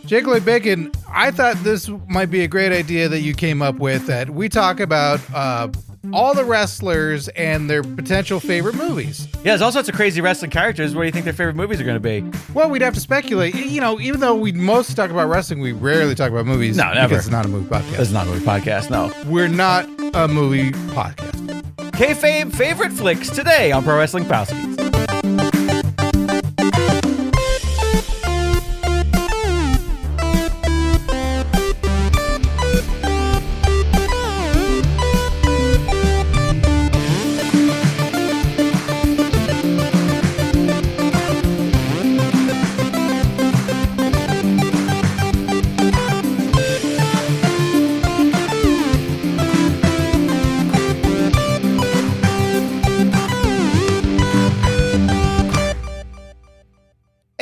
Jake Lloyd Bacon, I thought this might be a great idea that you came up with, that we talk about all the wrestlers and their potential favorite movies. Yeah, there's all sorts of crazy wrestling characters. What do you think their favorite movies are going to be? Well, we'd have to speculate. You know, even though we most talk about wrestling, we rarely talk about movies. No, never. Because it's not a movie podcast. It's not a movie podcast, no. We're not a movie podcast. Kayfabe Favorite Flicks today on Pro Wrestling Palskis.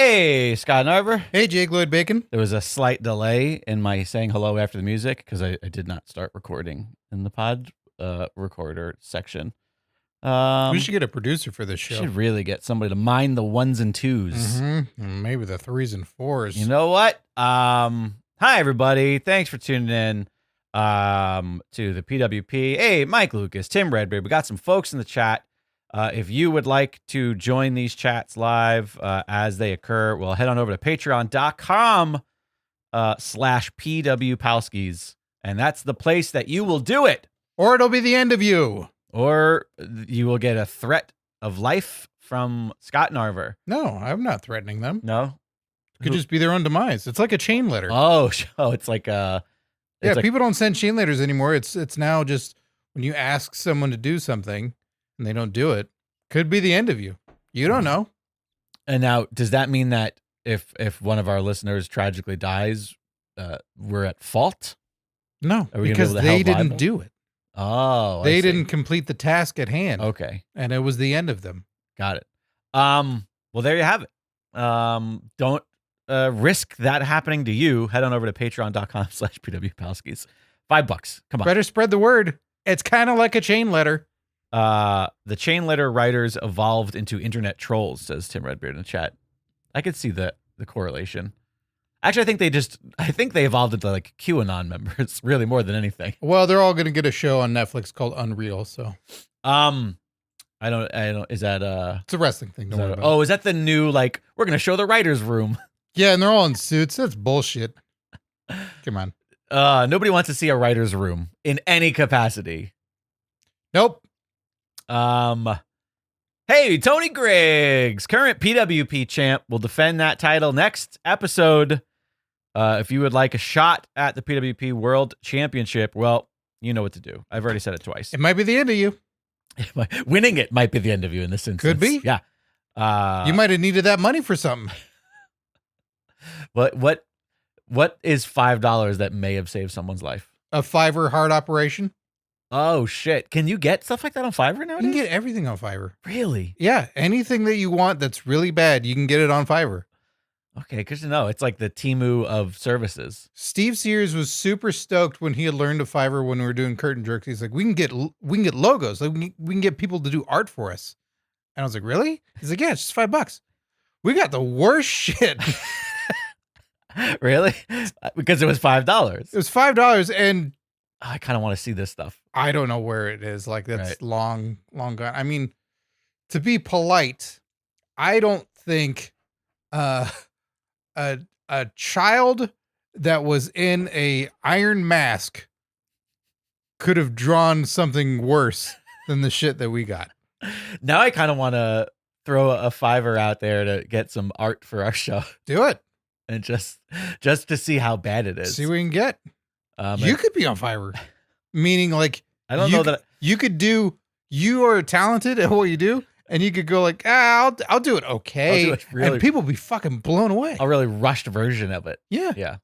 Hey, Scott Narver. Hey, Jake Lloyd Bacon. There was a slight delay in my saying hello after the music because I did not start recording in the pod recorder section. We should get a producer for this show. Should really get somebody to mind the ones and twos. Mm-hmm. Maybe the threes and fours. You know what? Hi, everybody. Thanks for tuning in to the PWP. Hey, Mike Lucas, Tim Redbeard. We got some folks in the chat. If you would like to join these chats live as they occur, well, head on over to patreon.com/PW Palskis, and that's the place that you will do it. Or it'll be the end of you. Or you will get a threat of life from Scott Narver. No, I'm not threatening them. No? It could just be their own demise. It's like a chain letter. Oh, it's like a... Yeah, people don't send chain letters anymore. It's now just when you ask someone to do something and they don't do it, could be the end of you. You don't know. And now, does that mean that if one of our listeners tragically dies, we're at fault? No, because they didn't do it. Oh, they didn't complete the task at hand. Okay. And it was the end of them. Got it. Well, there you have it. Don't risk that happening to you. Head on over to patreon.com/PW Palskis. $5. Come on. Better spread the word. It's kind of like a chain letter. The chain letter writers evolved into internet trolls, says Tim Redbeard in the chat. I could see the correlation. Actually, I think they evolved into like QAnon members, really, more than anything. Well, they're all going to get a show on Netflix called Unreal, so. I don't, is that, it's a wrestling thing. Don't worry about it. Is that the new, like, we're going to show the writer's room? Yeah, and they're all in suits. That's bullshit. Come on. Nobody wants to see a writer's room in any capacity. Nope. Hey, Tony Griggs, current PWP champ, will defend that title next episode. If you would like a shot at the PWP World Championship, well, you know what to do. I've already said it twice. It might be the end of you. Winning it might be the end of you in this instance. Could be. Yeah. You might have needed that money for something. What is $5 that may have saved someone's life? A Fiverr heart operation. Oh, shit. Can you get stuff like that on Fiverr nowadays? You can get everything on Fiverr. Really? Yeah. Anything that you want that's really bad, you can get it on Fiverr. Okay, good to know. It's like the Temu of services. Steve Sears was super stoked when he had learned of Fiverr when we were doing curtain jerks. He's like, we can get logos. Like we can get people to do art for us. And I was like, really? He's like, yeah, it's just $5. We got the worst shit. Really? Because it was $5. It was $5, and I kind of want to see this stuff. I don't know where it is. Like that's right. long gone. I mean, to be polite, I don't think a child that was in a iron mask could have drawn something worse than the shit that we got. Now I kind of want to throw a $5 out there to get some art for our show. Do it. And just to see how bad it is. See what we can get. You could be on Fiverr. Meaning like, I don't know that you are talented at what you do. And you could go like, I'll do it okay. Do it really, and people be fucking blown away. A really rushed version of it. Yeah. Yeah.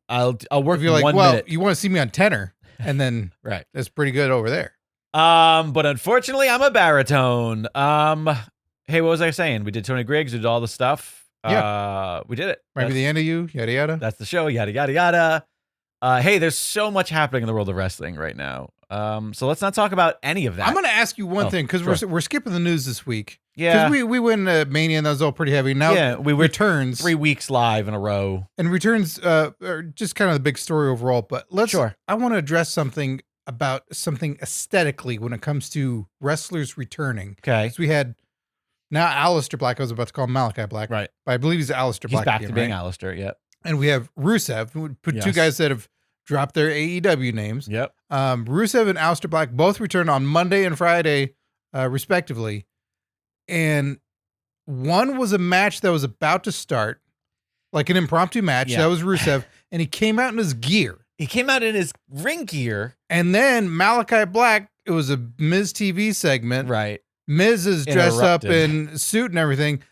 I'll work if you're like, 1 well, minute. You want to see me on tenor. And then right. That's pretty good over there. But unfortunately I'm a baritone. Hey, what was I saying? We did Tony Griggs, we did all the stuff. Yeah. We did it. Might be the end of you, yada yada. That's the show, yada yada yada. Hey, there's so much happening in the world of wrestling right now. So let's not talk about any of that. I'm going to ask you one thing because we're skipping the news this week. Yeah. Because we went Mania and that was all pretty heavy. Now Yeah, we were returns 3 weeks live in a row. and returns are just kind of the big story overall. But Sure. I want to address something about something aesthetically when it comes to wrestlers returning. Okay. So we had now Aleister Black. I was about to call him Malachi Black, Right. but I believe he's Aleister He's Black. back again, to being right? Aleister, yep. And we have Rusev. We put two Yes. guys that have dropped their AEW names. Yep. Rusev and Aleister Black both returned on Monday and Friday, respectively. And one was a match that was about to start, like an impromptu match. Yeah. That was Rusev. And he came out in his gear. He came out in his ring gear. And then Malachi Black, it was a Miz TV segment. Right. Miz is dressed up Interrupted. in suit and everything.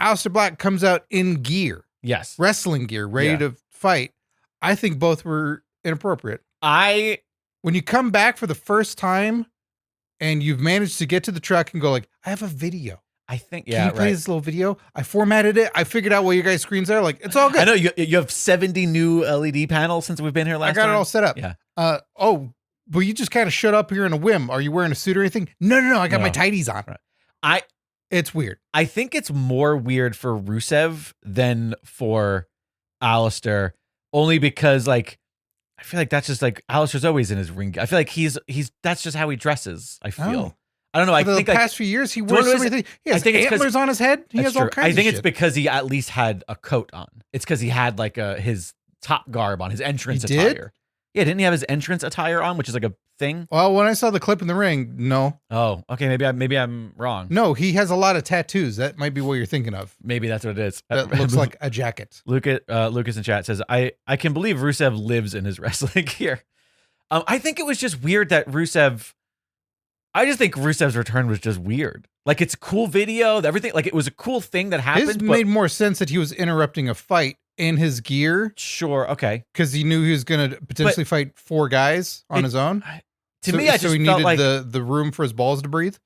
Aleister Black comes out in gear, Yes. wrestling gear, ready Yeah. to fight. I think both were inappropriate. When you come back for the first time and you've managed to get to the truck and go like, I have a video. I think, Can yeah, you play right. this little video? I formatted it. I figured out what your guys' screens are. Like, it's all good. I know you have 70 new LED panels since we've been here last I got time. it all set up. Yeah. But you just kind of showed up here in a whim. Are you wearing a suit or anything? No. I got No. my tighties on. Right. It's weird. I think it's more weird for Rusev than for Aleister, only because like I feel like that's just like Aleister's always in his ring. I feel like he's that's just how he dresses. I feel. Oh. I don't know. I For the think past like few years, he one of wears so those- many things. He I has think it's 'cause- antlers on his head. He that's has all true. kinds I think of it's shit. because he at least had a coat on. It's because he had like his top garb on, his entrance He did? attire. Yeah, didn't he have his entrance attire on, which is like a thing? Well, when I saw the clip in the ring, no. Oh, okay. Maybe I'm wrong. No, he has a lot of tattoos. That might be what you're thinking of. Maybe that's what it is. That looks like a jacket. Lucas in chat says, I can believe Rusev lives in his wrestling gear. I think it was just weird that I just think Rusev's return was just weird. Like, it's a cool video, everything. Like, it was a cool thing that happened. His but made more sense that he was interrupting a fight in his gear sure, okay. because he knew he was going to potentially fight 4 guys on his own. To me, I just he felt needed like the room for his balls to breathe.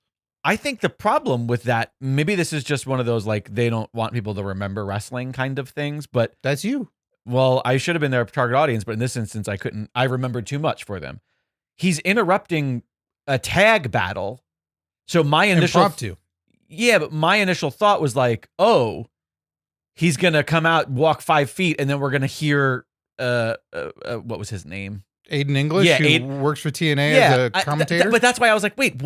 I think the problem with that, maybe this is just one of those like they don't want people to remember wrestling kind of things. But That's you. well, I should have been their target audience, but in this instance, I couldn't. I remembered too much for them. He's interrupting a tag battle. So my initial Impromptu. Yeah, but my initial thought was like, oh, he's gonna come out, walk 5 feet, and then we're gonna hear what was his name? Aiden English, Yeah, who works for TNA as a commentator. but that's why I was like, wait,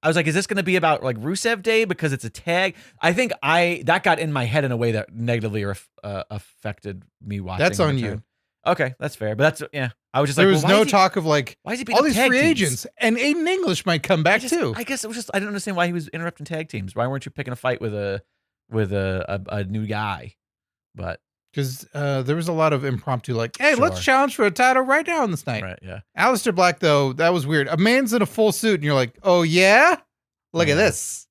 I was like, is this gonna be about like Rusev Day because it's a tag? I think that got in my head in a way that negatively affected me watching. That's on Return. you. Okay, that's fair. But that's I was just There like, was well, no talk of like why is he beating all up these tag free teams? agents, and Aiden English might come back too. I guess it was just I don't understand why he was interrupting tag teams. Why weren't you picking a fight with a new guy? But Because there was a lot of impromptu, like, hey, let's Sure. challenge for a title right now on this night. right, yeah. Aleister Black, though, that was weird. A man's in a full suit, and you're like, oh, yeah? Look at Yeah. this.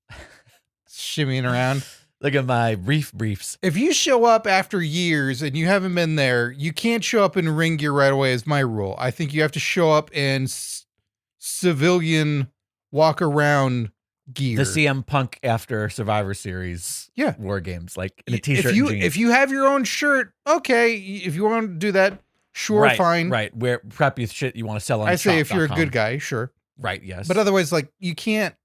Shimmying around. Look at my briefs. If you show up after years and you haven't been there, you can't show up in ring gear right away, is my rule. I think you have to show up in civilian walk around gear. The CM Punk after Survivor Series Yeah. War Games, like in a t-shirt. If you have your own shirt, okay. If you want to do that, sure, right, fine. Right, where prep you shit you want to sell on I say if you're a shop.com. good guy, sure. Right, yes. But otherwise, like you can't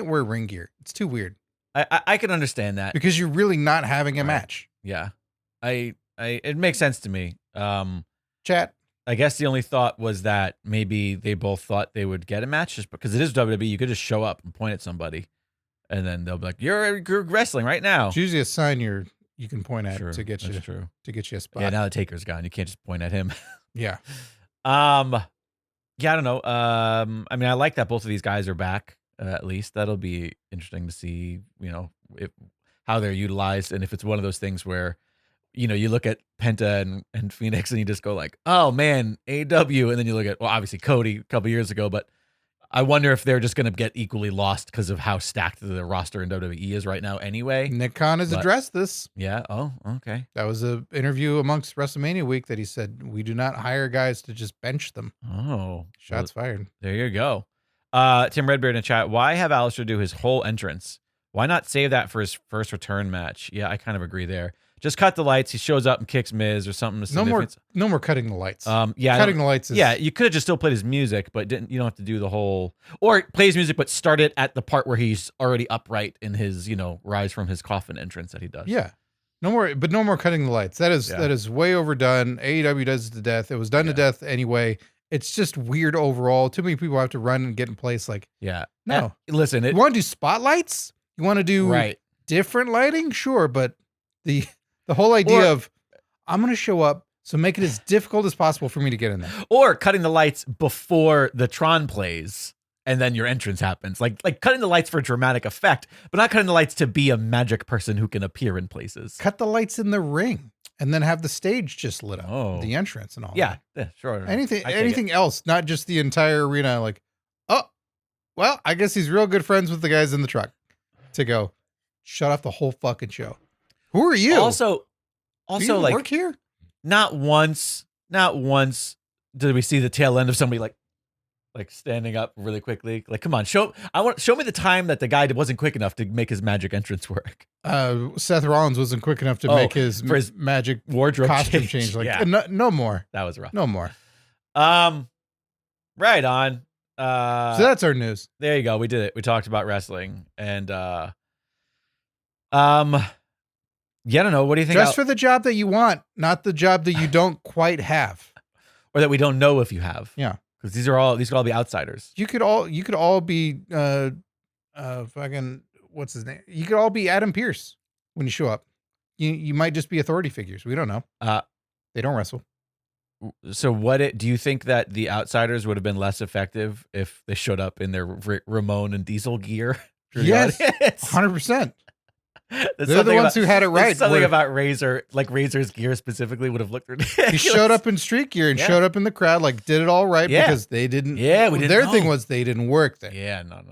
wear ring gear. It's too weird I can understand that. because you're really not having a Right. match. Yeah. It makes sense to me. Chat. I guess the only thought was that maybe they both thought they would get a match just because it is WWE. You could just show up and point at somebody, and then they'll be like, "You're wrestling right now." It's usually a sign you can point at Sure, to get that's you true. to get you a spot. Yeah, now the Taker's gone. You can't just point at him. Yeah. Yeah, I don't know. I mean, I like that both of these guys are back. At least that'll be interesting to see. You know, how they're utilized, and if it's one of those things where, you know, you look at Penta and Phoenix, and you just go like, "Oh man, AEW," and then you look at obviously Cody a couple years ago, but I wonder if they're just going to get equally lost because of how stacked the roster in WWE is right now. Anyway, Nick Khan has But- addressed this. yeah. Oh, okay. That was an interview amongst WrestleMania week that he said we do not hire guys to just bench them. Oh, Shots fired. There you go. Tim Redbeard in the chat. Why have Aleister do his whole entrance? Why not save that for his first return match? Yeah, I kind of agree there. Just cut the lights. He shows up and kicks Miz or something. No more cutting the lights. Yeah, cutting the lights. You could have just still played his music, but you don't have to do the whole, or play his music, but start it at the part where he's already upright in his, rise from his coffin entrance that he does. Yeah, no more cutting the lights. That is way overdone. AEW does it to death. It was done to death anyway. It's just weird overall. Too many people have to run and get in place. Like, no. Listen, you want to do spotlights? You want to do different lighting? Sure, but the whole idea of I'm going to show up, so make it as difficult as possible for me to get in there. Or cutting the lights before the Tron plays, and then your entrance happens. Like cutting the lights for dramatic effect, but not cutting the lights to be a magic person who can appear in places. Cut the lights in the ring, and then have the stage just lit up, the entrance and all. Yeah, sure. Anything else, not just the entire arena. Like, oh, well, I guess he's real good friends with the guys in the truck. To go, shut off the whole fucking show. Who are you? Also, do you like, work here? Not once did we see the tail end of somebody like standing up really quickly. Like, come on, show me the time that the guy wasn't quick enough to make his magic entrance work. Seth Rollins wasn't quick enough to make his magic wardrobe costume change. Like, no more. That was rough. No more. Right on. So that's our news. There you go. We did it. We talked about wrestling, and yeah, I don't know. What do you think? Just for the job that you want, not the job that you don't quite have, or that we don't know if you have. Yeah, because these could all be outsiders. You could all be fucking what's his name? You could all be Adam Pearce when you show up. You might just be authority figures. We don't know. They don't wrestle. So do you think that the outsiders would have been less effective if they showed up in their Ramon and Diesel gear? Yes, 100%. They're the ones who had it right. Something about Razor's gear specifically would have looked ridiculous. He showed up in street gear and showed up in the crowd, did it all right because they didn't. Yeah, we didn't. Their thing was they didn't work there. Yeah, no.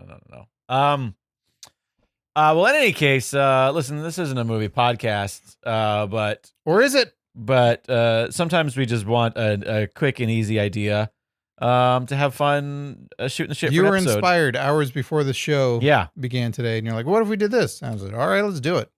Well, in any case, listen, this isn't a movie podcast, but or is it? But sometimes we just want a quick and easy idea to have fun shooting the shit. You for an were episode. Inspired hours before the show began today, and you're like, what if we did this? And I was like, all right, let's do it.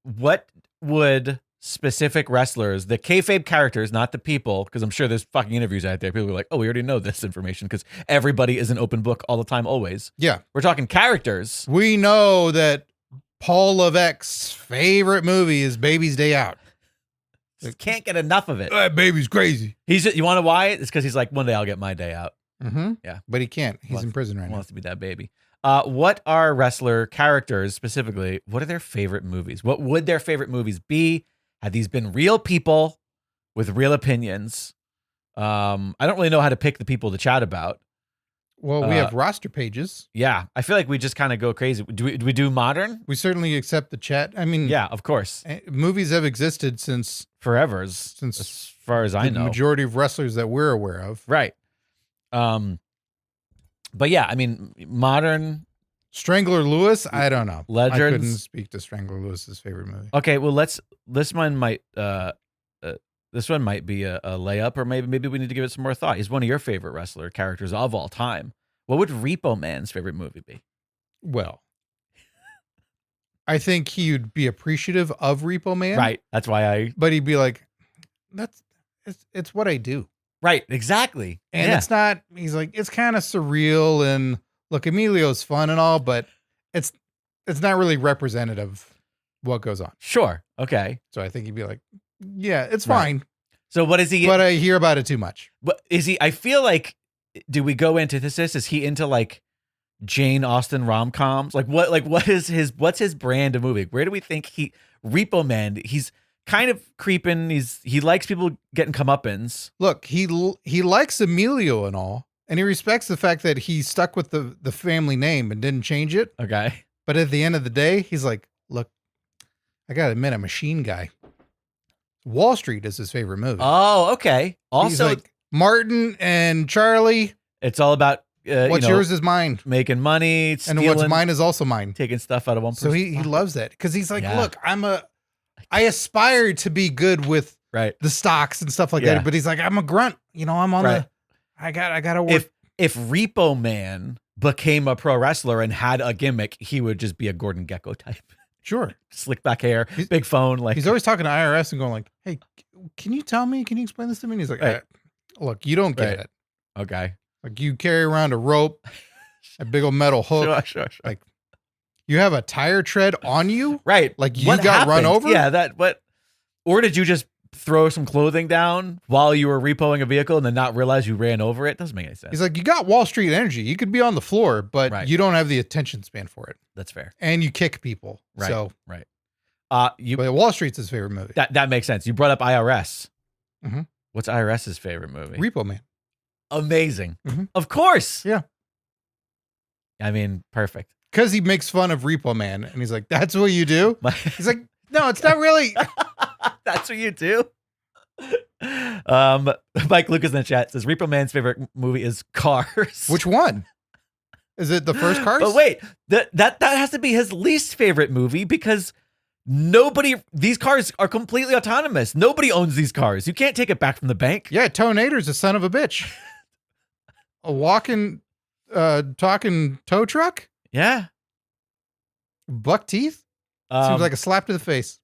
What would specific wrestlers, the kayfabe characters, not the people, because I'm sure there's fucking interviews out there, people are like, oh, we already know this information, because everybody is an open book all the time, always. Yeah. We're talking characters. We know that Paul Levesque's favorite movie is Baby's Day Out. Just can't get enough of it. That baby's crazy. You want to why? It's because he's like, one day I'll get my day out. Mm-hmm. Yeah. But he can't. He's in prison right now. Wants to be that baby. What are wrestler characters specifically? What are their favorite movies? What would their favorite movies be? Have these been real people with real opinions? I don't really know how to pick the people to chat about. Well, we have roster pages. Yeah. I feel like we just kind of go crazy. Do we do modern? We certainly accept the chat. I mean, yeah, of course. Movies have existed since forever, since as far as I know. The majority of wrestlers that we're aware of. Right. But yeah, I mean, modern. Strangler Lewis, I don't know. Legends. I couldn't speak to Strangler Lewis's favorite movie. Okay, well, this one might be a layup, or maybe we need to give it some more thought. He's one of your favorite wrestler characters of all time. What would Repo Man's favorite movie be? Well, I think he would be appreciative of Repo Man. Right. That's why But he'd be like, it's what I do. Right. Exactly. And it's not. He's like, it's kind of surreal, and look, Emilio's fun and all, but it's not really representative of what goes on. Sure. Okay. So I think he'd be like, yeah, it's fine. So what is he? But I hear about it too much. But is he? I feel like, do we go into this? Is he into like Jane Austen rom-coms? What's his brand of movie? Where do we think Repo Man? He's kind of creeping. He likes people getting comeuppance. Look, he likes Emilio and all, and he respects the fact that he stuck with the family name and didn't change it. Okay. But at the end of the day, he's like, look, I gotta admit, I'm a Machine Guy. Wall Street is his favorite movie. Oh, okay. Also, he's like, Martin and Charlie. It's all about what's yours is mine. Making money, stealing, and what's mine is also mine. Taking stuff out of one person. So he loves that because he's like, look, I aspire to be good with the stocks and stuff like that. But he's like, I'm a grunt. I'm on I gotta work. If Repo Man became a pro wrestler and had a gimmick, he would just be a Gordon Gekko type. Sure. Slick back hair, big phone. Like he's always talking to IRS and going like, "Hey, can you tell me? Can you explain this to me?" And he's like, Right. "Look, you don't get it. Okay. Like you carry around a rope, a big old metal hook. Sure. Like you have a tire tread on you. Right. Like you What got run happened? over. Yeah. Or did you just throw some clothing down while you were repoing a vehicle and then not realize you ran over it? Doesn't make any sense. He's like, you got Wall Street energy. You could be on the floor, but Right. you don't have the attention span for it. That's fair. And you kick people. Right. So right. but Wall Street's his favorite movie. That makes sense. You brought up IRS. Mhm. What's IRS's favorite movie? Repo Man. Amazing. Mhm. Of course. Yeah. I mean, perfect. Because he makes fun of Repo Man, and he's like, "That's what you do." He's like, "No, it's not really." That's what you do. Mike Lucas in the chat says Repo Man's favorite movie is Cars. Which one? Is it the first Cars? But wait, that has to be his least favorite movie because these cars are completely autonomous. Nobody owns these cars. You can't take it back from the bank. Yeah, Tonator's a son of a bitch. A walking, talking tow truck? Yeah. Buck teeth? Seems like a slap to the face.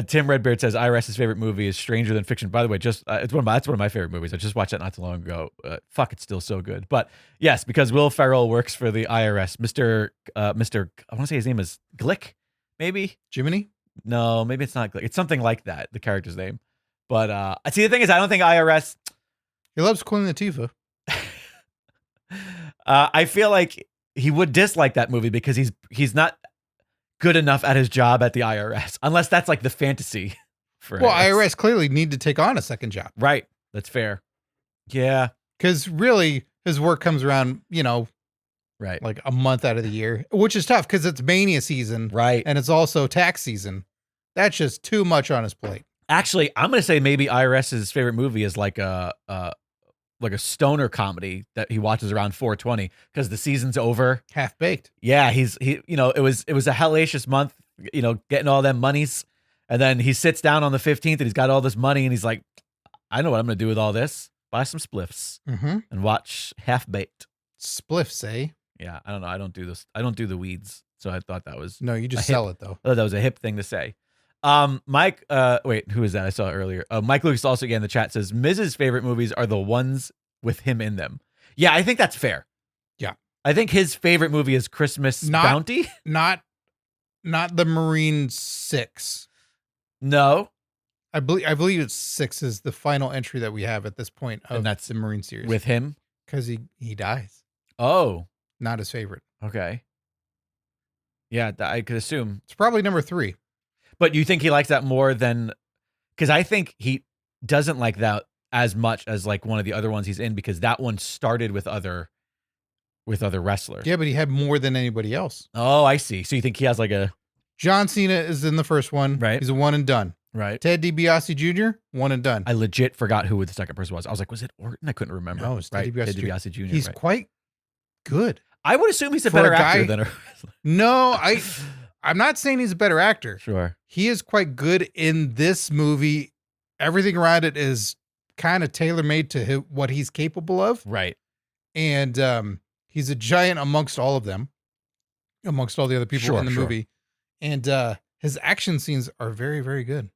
Tim Redbeard says IRS's favorite movie is Stranger Than Fiction. By the way, that's one of my favorite movies. I just watched that not too long ago. Fuck, it's still so good. But yes, because Will Ferrell works for the IRS. Mr. I want to say his name is Glick, maybe? Jiminy? No, maybe it's not Glick. It's something like that, the character's name. But see, the thing is, I don't think IRS. He loves Queen Latifah. I feel like he would dislike that movie because he's not good enough at his job at the IRS, unless that's like the fantasy for Well, IRS clearly need to take on a second job. Right. That's fair. Yeah. Because really, his work comes around, Right. like a month out of the year, which is tough because it's mania season. Right. And it's also tax season. That's just too much on his plate. Actually, I'm going to say maybe IRS's favorite movie is like a stoner comedy that he watches around 420 because the season's over. Half baked. Yeah, it was a hellacious month, getting all them monies. And then he sits down on the 15th and he's got all this money and he's like, I know what I'm going to do with all this. Buy some spliffs and watch Half Baked. Spliffs, eh? Yeah, I don't know. I don't do this. I don't do the weeds. So I thought that was No, you just sell it though. I thought that was a hip thing to say. Mike, wait, who is that? I saw it earlier. Mike Lucas also again in the chat says Miz's favorite movies are the ones with him in them. Yeah, I think that's fair. Yeah. I think his favorite movie is Christmas Bounty. Not the Marine 6. No. I believe it's 6 is the final entry that we have at this point of And that's the Marine series. With him? Because he dies. Oh. Not his favorite. Okay. Yeah, I could assume. It's probably number 3. But you think he likes that more than, because I think he doesn't like that as much as like one of the other ones he's in because that one started with other wrestlers. Yeah, but he had more than anybody else. Oh, I see. So you think he has like a John Cena is in the first one. Right. He's a one and done. right? Ted DiBiase Jr., one and done. I legit forgot who the second person was. I was like, was it Orton? I couldn't remember. No, it's Ted right. DiBiase Ted DiBiase Jr. He's right. quite good. I would assume he's a For better a actor guy- than a wrestler. No, I'm not saying he's a better actor. Sure. He is quite good in this movie. Everything around it is kind of tailor-made to what he's capable of. Right. And he's a giant amongst all of them, amongst all the other people Sure, in the sure. movie. And his action scenes are very, very good.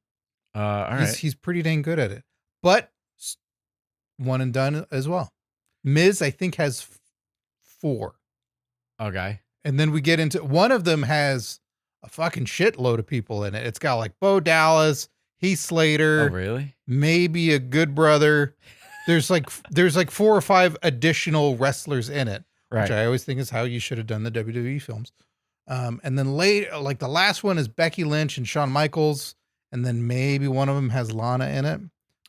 All right. He's pretty dang good at it. But one and done as well. Miz, I think, has 4. Okay. And then we get into one of them has a fucking shitload of people in it. It's got like Bo Dallas, Heath Slater, Oh, really? maybe a Good Brother. There's like 4 or 5 additional wrestlers in it, Right. which I always think is how you should have done the WWE films. And then later, like the last one is Becky Lynch and Shawn Michaels, and then maybe one of them has Lana in it.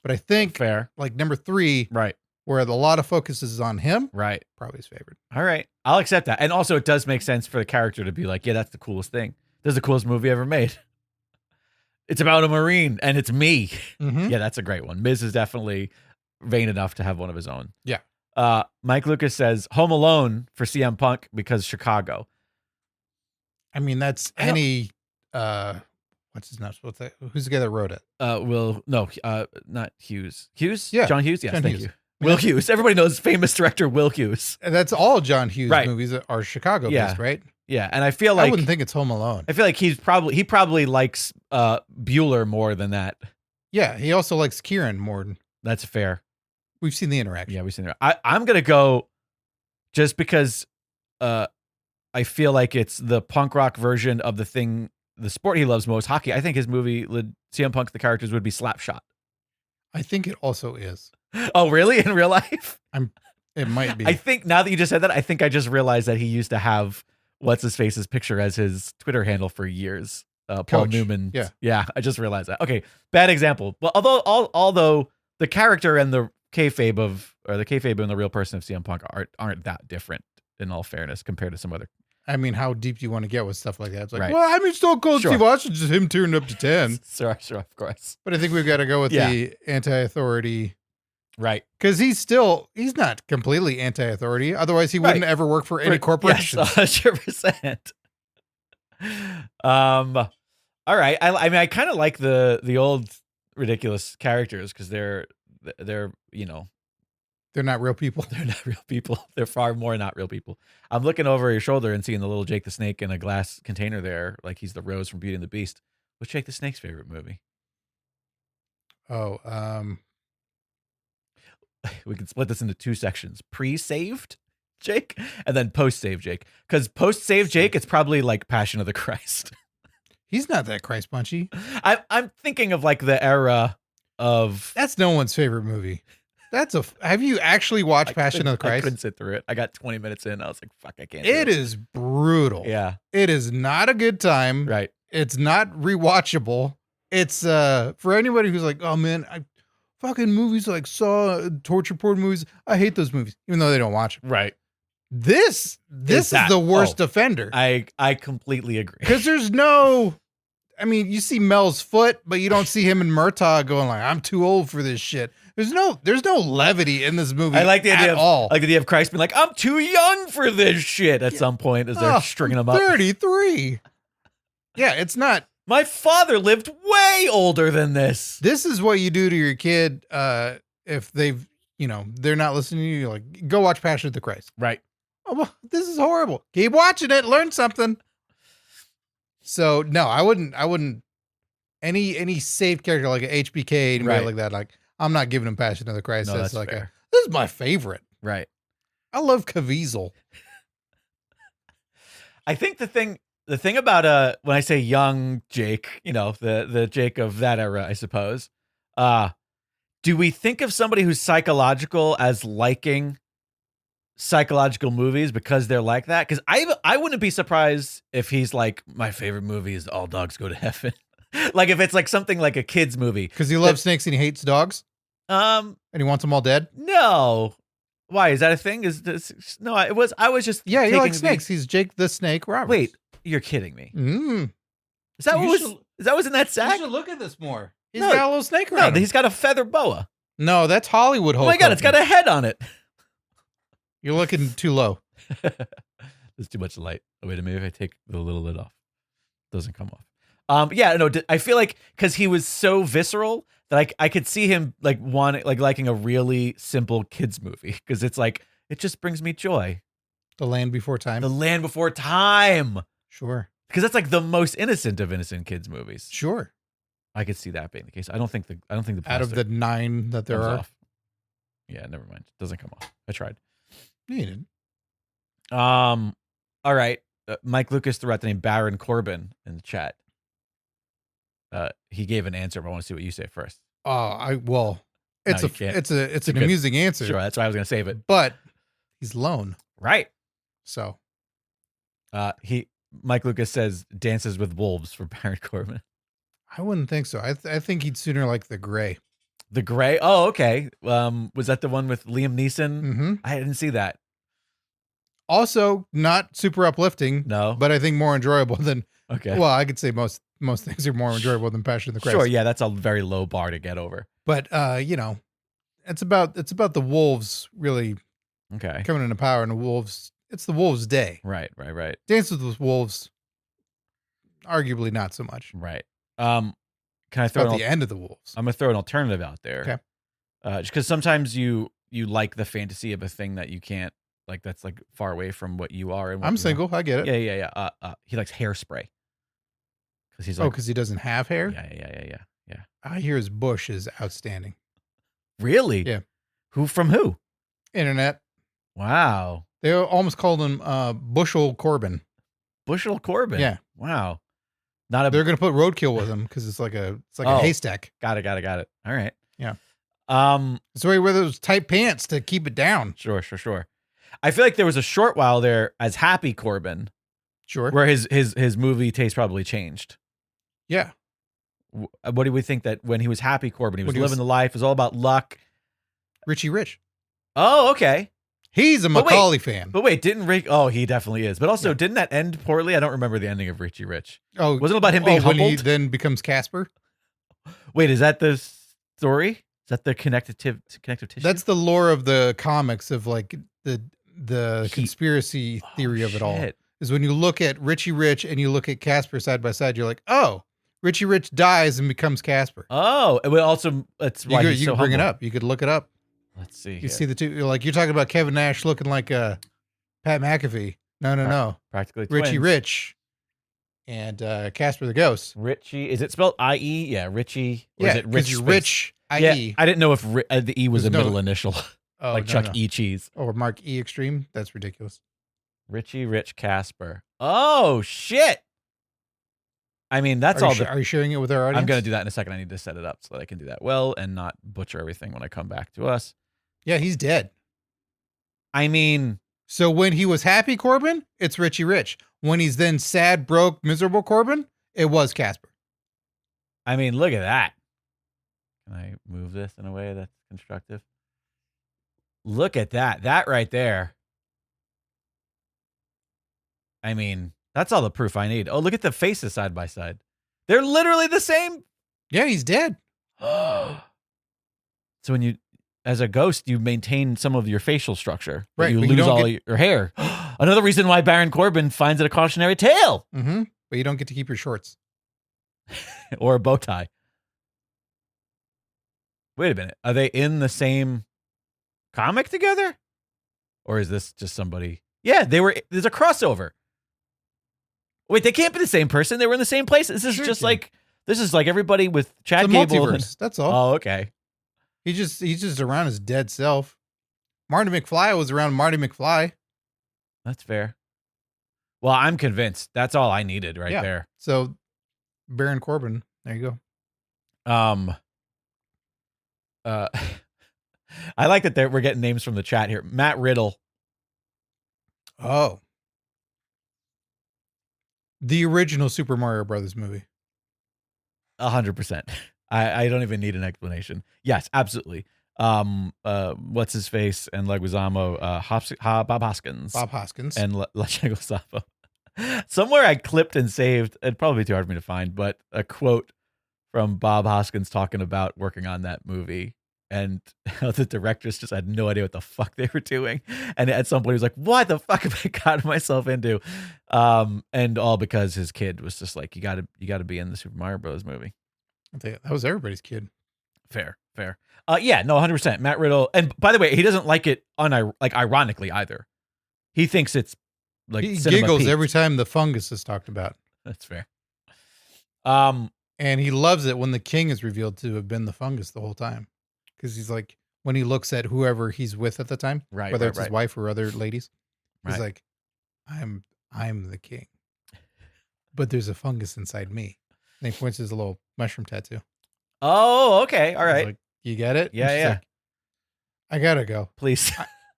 But I think Fair. like number 3, Right. where a lot of focus is on him, Right. probably his favorite. All right. I'll accept that. And also, it does make sense for the character to be like, yeah, that's the coolest thing. This is the coolest movie ever made. It's about a Marine, and it's me. Mm-hmm. Yeah, that's a great one. Miz is definitely vain enough to have one of his own. Yeah. Mike Lucas says Home Alone for CM Punk because Chicago. I mean, that's I don't- any, what's his name? Who's the guy that wrote it? Not Hughes. Hughes? Yeah, John Hughes? Yes, John thank Hughes. you. Will Hughes. Everybody knows famous director Will Hughes. And that's all John Hughes Right. movies that are Chicago based, right? Yeah, and I feel like I wouldn't think it's Home Alone. I feel like he probably likes Bueller more than that. Yeah, he also likes Kieran more. That's fair. We've seen the interaction. Yeah, we've seen it. I'm gonna go just because I feel like it's the punk rock version of the sport he loves most, hockey. I think his movie CM Punk the characters would be Slapshot. I think it also is. Oh, really? In real life? It might be. I think now that you just said that, I think I just realized that he used to have what's his face's picture as his Twitter handle for years. Paul Coach. Newman. Yeah. I just realized that. Okay, bad example. Well, although the character and the kayfabe and the real person of CM Punk aren't that different in all fairness compared to some other. I mean, how deep do you want to get with stuff like that? It's like, Right. well, I mean, Stone Cold Sure. Steve Austin, just him turned up to 10. Sure, of course. But I think we've got to go with the anti-authority. Right. Because he's not completely anti-authority. Otherwise, he wouldn't ever work for any corporation. Yes, 100%. All right. I mean, I kind of like the old ridiculous characters because they're They're not real people. they're not real people. They're far more not real people. I'm looking over your shoulder and seeing the little Jake the Snake in a glass container there, like he's the Rose from Beauty and the Beast. What's Jake the Snake's favorite movie? Oh, We can split this into two sections: pre-saved Jake and then post-saved Jake. Because post-saved Jake, it's probably like Passion of the Christ. he's not that Christ punchy. I'm thinking of like the era of. That's no one's favorite movie. Have you actually watched Passion of the I Christ? couldn't sit through it. I got 20 minutes in. I was like, fuck, I can't. It is brutal. Yeah. It is not a good time. Right. It's not rewatchable. It's for anybody who's like, oh man, I fucking movies like Saw, torture porn movies. I hate those movies, even though they don't watch them. Right. This is the worst offender. I completely agree. Because there's no, I mean, you see Mel's foot, but you don't see him and Murtaugh going like, I'm too old for this shit. There's no levity in this movie. I like the idea at all. Like the idea of Christ being like, I'm too young for this shit at some point as they're stringing him up. 33. Yeah, it's not. My father lived way older than this. This is what you do to your kid if they've, they're not listening to you. You're like, go watch Passion of the Christ. Right. Oh, well, this is horrible. Keep watching it. Learn something. So no, I wouldn't. Any safe character like a HBK, anybody like that. Like I'm not giving him Passion of the Christ. No, that's that's like fair. this is my favorite. Right. I love Caviezel. I think the thing about when I say young Jake, the Jake of that era, I suppose. Do we think of somebody who's psychological as liking psychological movies because they're like that? Because I wouldn't be surprised if he's like, my favorite movie is All Dogs Go to Heaven. Like if it's like something like a kid's movie. Because he loves snakes and he hates dogs? And he wants them all dead? No. Why? Is that a thing? No, I was just he taking likes snakes. He's Jake the Snake Roberts. Wait, you're kidding me. Is that what was in that sack? You should look at this more. He's got a little snake around. No, he's got a feather boa. No, that's Hollywood Hulk. Oh my God, it's got a head on it. You're looking too low. There's too much light. Oh, wait a minute. If I take the little lid off, it doesn't come off. I feel like because he was so visceral that I could see him like liking a really simple kids movie because it's like it just brings me joy. The Land Before Time. The Land Before Time. Sure. Because that's like the most innocent of innocent kids movies. Sure. I could see that being the case. I don't think the out of the 9 that there are. Off. Yeah, never mind. It doesn't come off. I tried. You didn't. All right. Mike Lucas threw out the name Baron Corbin in the chat. He gave an answer, but I want to see what you say first. It's an amusing answer. Sure, that's why I was gonna save it. But he's lone. Right. So Mike Lucas says Dances with Wolves for Baron Corbin. I wouldn't think so. I think he'd sooner like The Gray. The Gray? Oh, okay. Was that the one with Liam Neeson? Mm-hmm. I didn't see that. Also, not super uplifting. No. But I think more enjoyable than Okay. Well, I could say most things are more enjoyable than Passion of the Christ. Sure, yeah, that's a very low bar to get over. But it's about the wolves really coming into power, and it's the wolves' day. Right. Dances with Wolves, arguably not so much. Right. Can I throw the end of the wolves? I'm gonna throw an alternative out there. Okay. Just because sometimes you you like the fantasy of a thing that you can't like. That's like far away from what you are. And what I'm you single. I get it. Yeah. He likes hairspray because he's Oh, like, because he doesn't have hair? yeah. I hear his bush is outstanding. Really? Yeah. From who? Internet. Wow. They almost called him Bushel Corbin. Bushel Corbin. Yeah. Wow. Not a. They're gonna put roadkill with him because it's like a haystack. Got it. All right. Yeah. It's where he wear those tight pants to keep it down. Sure. I feel like there was a short while there as Happy Corbin. Sure. Where his movie taste probably changed. Yeah. What do we think that when he was Happy Corbin, he was living the life, it was all about luck. Richie Rich. Oh, okay. He's a Macaulay fan. But wait, didn't Rick? Oh, he definitely is. But also, didn't that end poorly? I don't remember the ending of Richie Rich. Oh, wasn't it about him being when humbled? he then becomes Casper? Wait, is that the story? Is that the connective tissue? That's the lore of the comics of like the conspiracy theory of it all. Is when you look at Richie Rich and you look at Casper side by side, you're like, oh, Richie Rich dies and becomes Casper. Oh, and also that's why you could bring it up. You could look it up. Let's see. You see the two, like you're talking about Kevin Nash looking like Pat McAfee. No. Practically Richie twins. Rich and Casper the Ghost. Richie, is it spelled I-E? Yeah, Richie. Or is it Rich? Rich? Rich I-E. Yeah, I didn't know if the E was a middle initial, like Chuck E. Cheese. Or Mark E. Extreme. That's ridiculous. Richie Rich Casper. Oh, shit. I mean, that's all. Are you sharing it with our audience? I'm going to do that in a second. I need to set it up so that I can do that well and not butcher everything when I come back to us. Yeah, he's dead. I mean, so when he was Happy Corbin, it's Richie Rich. When he's then sad, broke, miserable Corbin, it was Casper. I mean, look at that. Can I move this in a way that's constructive? Look at that. That right there. I mean, that's all the proof I need. Oh, look at the faces side by side. They're literally the same. Yeah, he's dead. So when you, as a ghost, you maintain some of your facial structure. But right. you lose all your hair. Another reason why Baron Corbin finds it a cautionary tale. Mm-hmm. But you don't get to keep your shorts. Or a bow tie. Wait a minute. Are they in the same comic together? Or is this just somebody? Yeah, there's a crossover. Wait, they can't be the same person. They were in the same place. This is like everybody with Chad Gable. Multiverse. That's all. Oh, okay. He's just around his dead self. Marty McFly was around Marty McFly. That's fair. Well, I'm convinced. That's all I needed right there. So Baron Corbin, there you go. I like that we're getting names from the chat here. Matt Riddle. Oh. The original Super Mario Brothers movie. 100%. I don't even need an explanation. Yes, absolutely. What's his face and Leguizamo, Bob Hoskins. Bob Hoskins. And Lechego Sapo. Somewhere I clipped and saved, it'd probably be too hard for me to find, but a quote from Bob Hoskins talking about working on that movie. And the directors just had no idea what the fuck they were doing. And at some point he was like, what the fuck have I gotten myself into? And all because his kid was just like, you gotta be in the Super Mario Bros. Movie. That was everybody's kid. Fair. Yeah, no, 100%. Matt Riddle. And by the way, he doesn't like it ironically either. He thinks it's like he giggles every time the fungus is talked about. That's fair. And he loves it when the king is revealed to have been the fungus the whole time. Because he's like, when he looks at whoever he's with at the time, whether it's his wife or other ladies, he's like, I'm the king. But there's a fungus inside me. And he points to his little mushroom tattoo. Oh, okay. All right. Like, you get it? Yeah. Like, I gotta go. Please.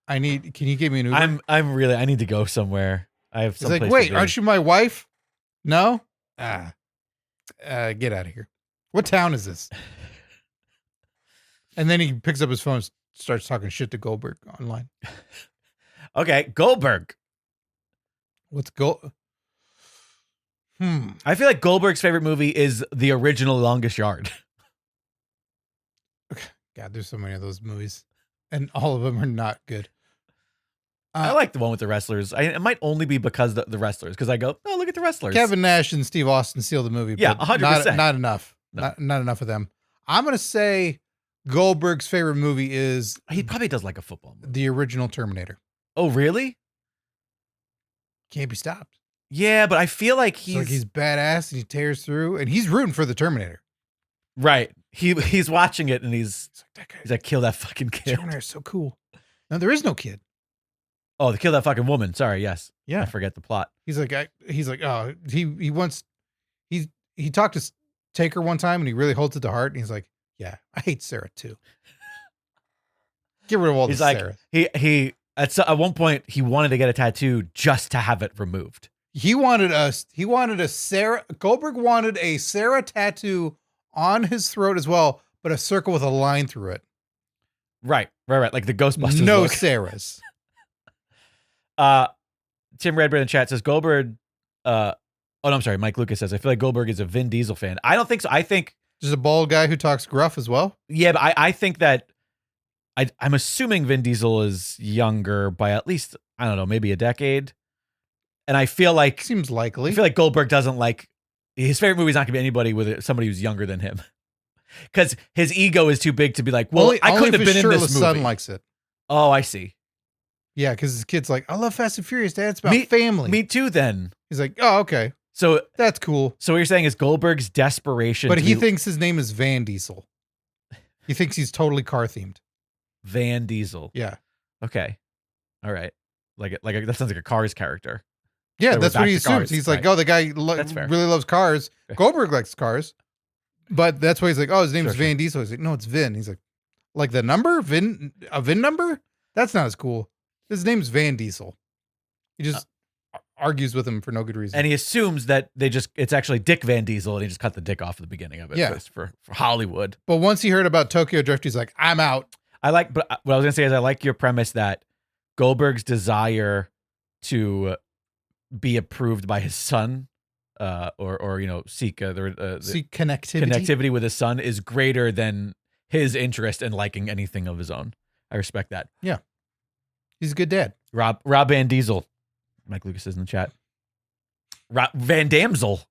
Can you give me an Uber? I need to go somewhere. I have some. He's like, wait, aren't you my wife? No? Get out of here. What town is this? And then he picks up his phone and starts talking shit to Goldberg online. Okay, Goldberg. What's I feel like Goldberg's favorite movie is the original Longest Yard. God, there's so many of those movies. And all of them are not good. I like the one with the wrestlers. It might only be because the wrestlers. Because I go, oh, look at the wrestlers. Kevin Nash and Steve Austin steal the movie. Yeah, but 100%. Not enough. No. Not enough of them. I'm going to say Goldberg's favorite movie is He probably does like a football movie. the original Terminator. Oh, really? Can't be stopped. Yeah, but I feel like He's badass and he tears through and he's rooting for the Terminator. right. He's watching it and he's like, kill that fucking kid. Terminator's so cool. No, there is no kid. Oh, to kill that fucking woman. Sorry, yes. Yeah. I forget the plot. He talked to Taker one time and he really holds it to heart and he's like, yeah, I hate Sarah too. Get rid of all the Sarahs. He at one point he wanted to get a tattoo just to have it removed. Goldberg wanted a Sarah tattoo on his throat as well, but a circle with a line through it. Right. Like the Ghostbusters. No look. Sarahs. Tim Redbird in chat says Goldberg. Oh no, I'm sorry. Mike Lucas says I feel like Goldberg is a Vin Diesel fan. I don't think so. I think there's a bald guy who talks gruff as well. Yeah, but I think that I'm assuming Vin Diesel is younger by at least, I don't know, maybe a decade. And I feel like seems likely. I feel like Goldberg doesn't like his favorite movie is not gonna be anybody with somebody who's younger than him. Because his ego is too big to be like, well, I couldn't have been in this movie. Son likes it. Oh, I see. Yeah, because his kid's like, I love Fast and Furious, Dad. It's about family. Me too, then. He's like, oh, okay. So that's cool. So what you're saying is Goldberg's desperation. But he thinks his name is Van Diesel. He thinks he's totally car themed. Van Diesel. Yeah. Okay. All right. Like that sounds like a Cars character. Yeah, so that's what he assumes. He's like, oh, the guy really loves cars. Goldberg likes cars. But that's why he's like, oh, his name is Van Diesel. He's like, no, it's Vin. He's like the number? A VIN number? That's not as cool. His name's Van Diesel. He just argues with him for no good reason. And he assumes that it's actually Dick Van Diesel and he just cut the dick off at the beginning of it. Yeah. For Hollywood. But once he heard about Tokyo Drift, he's like, I'm out. But what I was going to say is I like your premise that Goldberg's desire to be approved by his son or seek connectivity with his son is greater than his interest in liking anything of his own. I respect that. Yeah. He's a good dad. Rob Van Diesel. Mike Lucas is in the chat. Van Damsel.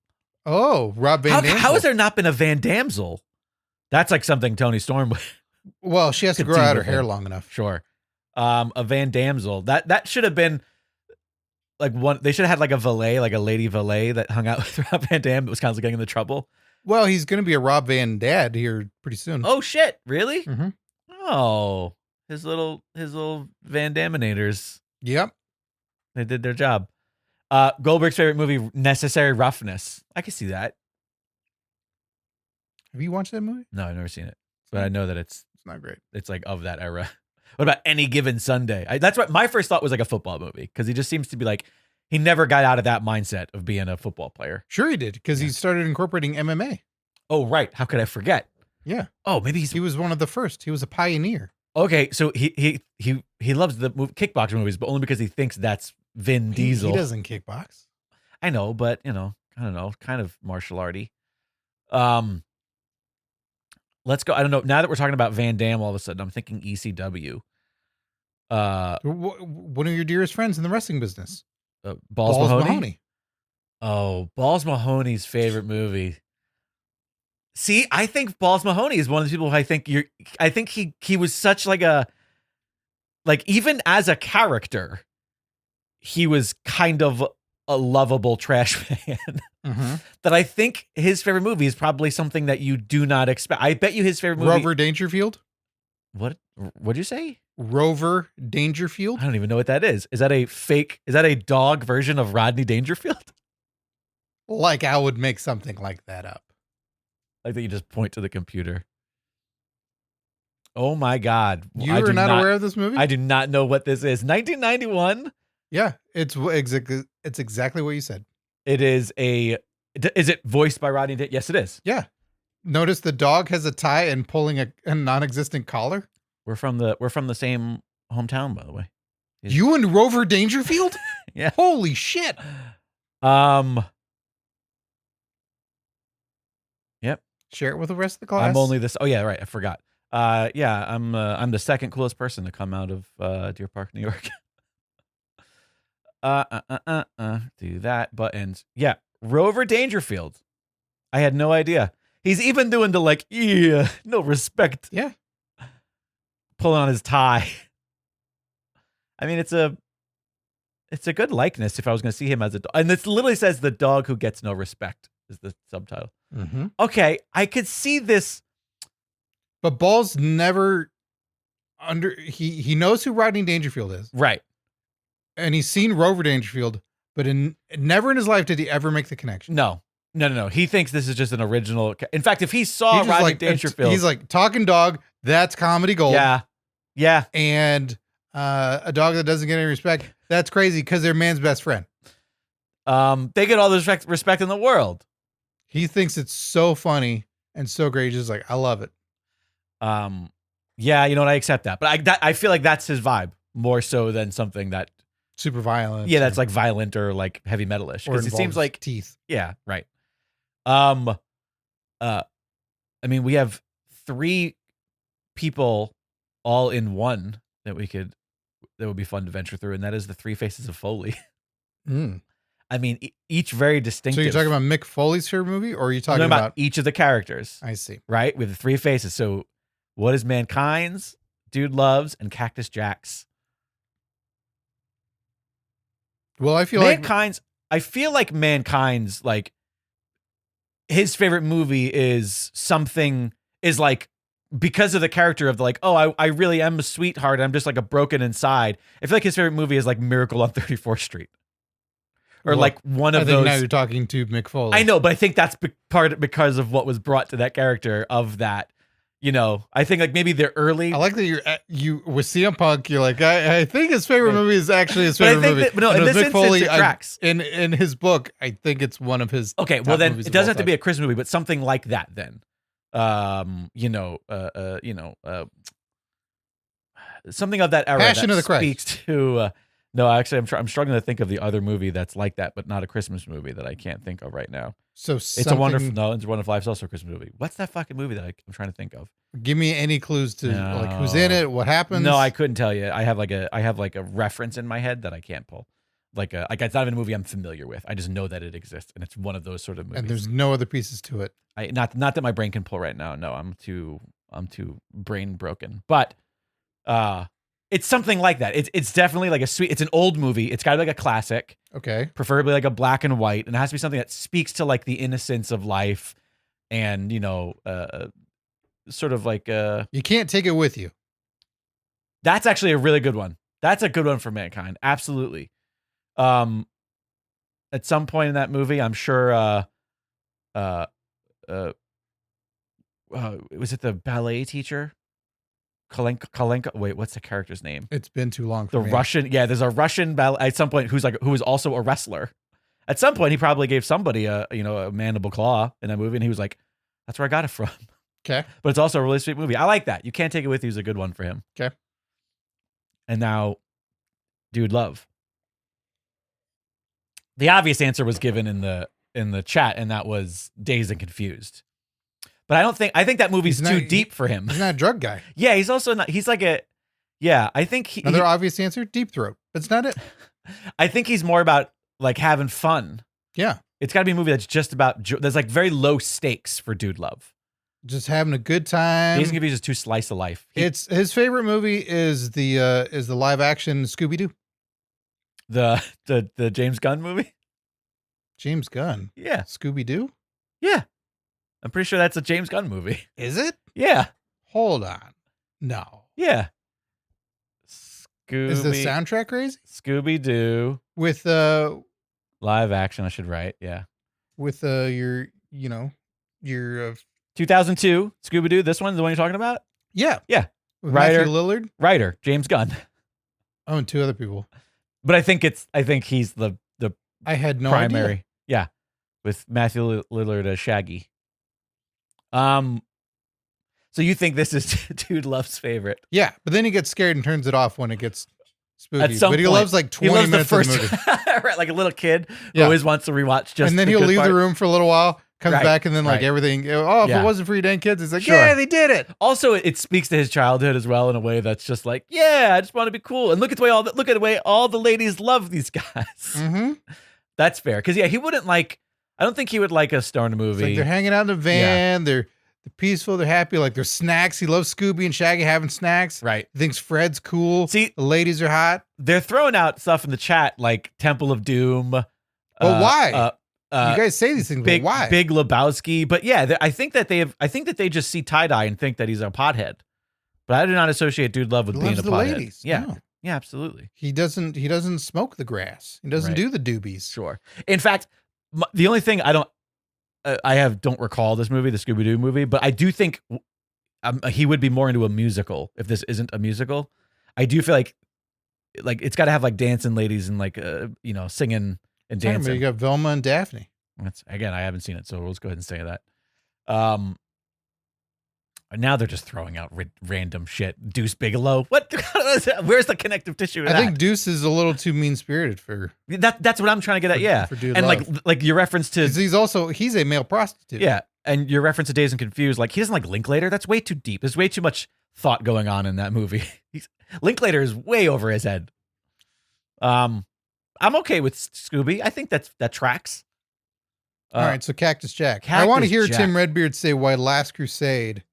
Oh, Rob Van Damsel. How has there not been a Van Damsel? That's like something Tony Storm would. Well, she has to grow out her hair long enough. Sure. A Van Damsel. That should have been like one. They should have had like a valet, like a lady valet that hung out with Rob Van Dam that was constantly getting into trouble. Well, he's going to be a Rob Van Dad here pretty soon. Oh shit! Really? Mm-hmm. Oh, his little Van Daminators. Yep. They did their job. Goldberg's favorite movie, Necessary Roughness. I can see that. Have you watched that movie? No, I've never seen it, but I know that it's not great. It's like of that era. What about Any Given Sunday? That's what my first thought was, like a football movie, because he just seems to be like he never got out of that mindset of being a football player. Sure, he did, because he started incorporating MMA. Oh, right. How could I forget? Yeah. Oh, maybe he was one of the first. He was a pioneer. Okay, so he loves the kickboxing movies, but only because he thinks that's Vin Diesel. He doesn't kickbox. I know, but I don't know, kind of martial arty. Let's go. I don't know. Now that we're talking about Van Damme, all of a sudden I'm thinking ECW. One of your dearest friends in the wrestling business, Balls Mahoney. Oh, Balls Mahoney's favorite movie. See, I think Balls Mahoney is one of the people who I think he was such like even as a character, he was kind of a lovable trash man. Mm-hmm. That I think his favorite movie is probably something that you do not expect. I bet you his favorite movie, Rover Dangerfield. What'd you say? Rover Dangerfield. I don't even know what that is. Is that a fake? Is that a dog version of Rodney Dangerfield? Like I would make something like that up. Like that you just point to the computer. Oh my God. You are not aware of this movie? I do not know what this is. 1991? Yeah, it's exactly what you said. It is is it voiced by Rodney Dangerfield? Yes, it is. Yeah. Notice the dog has a tie and pulling a non-existent collar. We're from the same hometown, by the way. You and Rover Dangerfield? Yeah. Holy shit. Yep. Share it with the rest of the class. I'm only this. Oh yeah, right. I forgot. Yeah, I'm the second coolest person to come out of Deer Park, New York. Do that buttons. Yeah, Rover Dangerfield. I had no idea. He's even doing the no respect. Yeah. pulling on his tie. I mean, it's a good likeness if I was going to see him as a dog. And this literally says the dog who gets no respect is the subtitle. Mm-hmm. Okay, I could see this. But Balls never he knows who Rodney Dangerfield is. Right. And he's seen Rover Dangerfield, but never in his life did he ever make the connection. No. He thinks this is just an original. In fact, if he saw Rodney Dangerfield. He's like, talking dog, that's comedy gold. Yeah. And a dog that doesn't get any respect, that's crazy because they're man's best friend. They get all the respect in the world. He thinks it's so funny and so great. He's just like, I love it. Yeah, you know what? I accept that. But I feel like that's his vibe more so than something that super violent. Yeah, that's like violent or like heavy metalish. Because it seems like teeth. Yeah, right. I mean, we have 3 people all in one that would be fun to venture through, and that is the 3 Faces of Foley. Mm. I mean, each very distinctive. So you're talking about Mick Foley's favorite movie, or are you talking about each of the characters? I see. Right, with the 3 faces. So, what is Mankind's, Dude Loves, and Cactus Jack's? Well, I feel like Mankind's like his favorite movie is like because of the character of the like, oh, I really am a sweetheart. I'm just like a broken inside. I feel like his favorite movie is like Miracle on 34th Street. Or like one of those. Now you're talking to Mick Foley. I know, but I think that's because of what was brought to that character of that. You know, I think like maybe the early. I like that you with CM Punk. You're like, I think his favorite movie is actually his favorite movie. But no, in this instance, Foley, it tracks. In his book, I think it's one of his. Okay, well then it doesn't have to be a Christmas movie, but something like that. Then, something of that era. Passion of the Christ speaks to. No, actually, I'm struggling to think of the other movie that's like that, but not a Christmas movie that I can't think of right now. So It's a Wonderful Life is also a Christmas movie. What's that fucking movie that I'm trying to think of? Give me any clues to like who's in it, what happens. No, I couldn't tell you. I have like a reference in my head that I can't pull. Like it's not even a movie I'm familiar with. I just know that it exists, and it's one of those sort of movies. And there's no other pieces to it. Not that my brain can pull right now. No, I'm too brain broken. But it's something like that. It's definitely like it's an old movie. It's got to be like a classic. Okay. Preferably like a black and white. And it has to be something that speaks to like the innocence of life and, sort of like you can't take it with you. That's actually a really good one. That's a good one for Mankind. Absolutely. At some point in that movie, I'm sure was it the ballet teacher? Kalenka. Wait, what's the character's name? It's been too long for me. Russian. Yeah, there's a Russian ballet at some point who is also a wrestler. At some point, he probably gave somebody a mandible claw in that movie, and he was like, "That's where I got it from." Okay, but it's also a really sweet movie. I like that. You Can't Take It With You is a good one for him. Okay, and now, Dude Love. The obvious answer was given in the chat, and that was Dazed and Confused. But I think that movie's too deep for him. He's not a drug guy. Yeah, he's also not. He's like I think another obvious answer, Deep Throat. But it's not it. I think he's more about like having fun. Yeah. It's got to be a movie that's just about, there's like very low stakes for Dude Love. Just having a good time. Dazed and Confused is too slice of life. It's his favorite movie is the live action Scooby-Doo. The James Gunn movie? James Gunn? Yeah. Scooby-Doo? Yeah. I'm pretty sure that's a James Gunn movie. Is it? Yeah. Hold on. No. Yeah. Is the soundtrack crazy? Scooby-Doo. With live action, I should write. Yeah. With your 2002 Scooby-Doo. This one, the one you're talking about? Yeah. Yeah. With Matthew Lillard? Writer, James Gunn. Oh, and 2 other people. But I think he's the I had no primary. idea. Yeah. With Matthew Lillard as Shaggy. So you think this is Dude Love's favorite? Yeah, but then he gets scared and turns it off when it gets spooky. At some but he point, loves like 20 minutes of the movie. Right, like a little kid who always wants to rewatch just. And then he'll leave the room for a little while, comes back, and then like everything. Oh, if it wasn't for you dang kids, it's like, yeah, they did it. Also, it speaks to his childhood as well in a way that's just like, yeah, I just want to be cool. And look at the way all the ladies love these guys. Mm-hmm. That's fair, because he wouldn't like. I don't think he would like a stoner movie. It's like they're hanging out in the van. They're They're peaceful. They're happy. Like there's snacks. He loves Scooby and Shaggy having snacks. Right. He thinks Fred's cool. See, the ladies are hot. They're throwing out stuff in the chat like Temple of Doom. Well, why? You guys say these things, Big, but why? Big Lebowski. But yeah, I think that they just see tie-dye and think that he's a pothead. But I do not associate Dude Love with He being loves a the pothead. ladies. Yeah. No. Yeah, absolutely. He doesn't smoke the grass. He doesn't Right. do the doobies. Sure. In fact, the only thing I don't recall this movie, the Scooby-Doo movie, but I do think he would be more into a musical if this isn't a musical. I do feel like it's got to have like dancing ladies and like singing and dancing. You got Velma and Daphne. Again, I haven't seen it, so let's go ahead and say that. Now they're just throwing out random shit. Deuce Bigelow. What? Where's the connective tissue? I think Deuce is a little too mean-spirited for that. That's what I'm trying to get at. Yeah, for Dude and Love. like your reference to he's a male prostitute. Yeah, and your reference to Dazed and Confused. Like he doesn't like Linklater. That's way too deep. There's way too much thought going on in that movie. Linklater is way over his head. I'm okay with Scooby. I think that tracks. All right, so Cactus Jack. I Cactus want to hear Jack. Tim Redbeard say why Last Crusade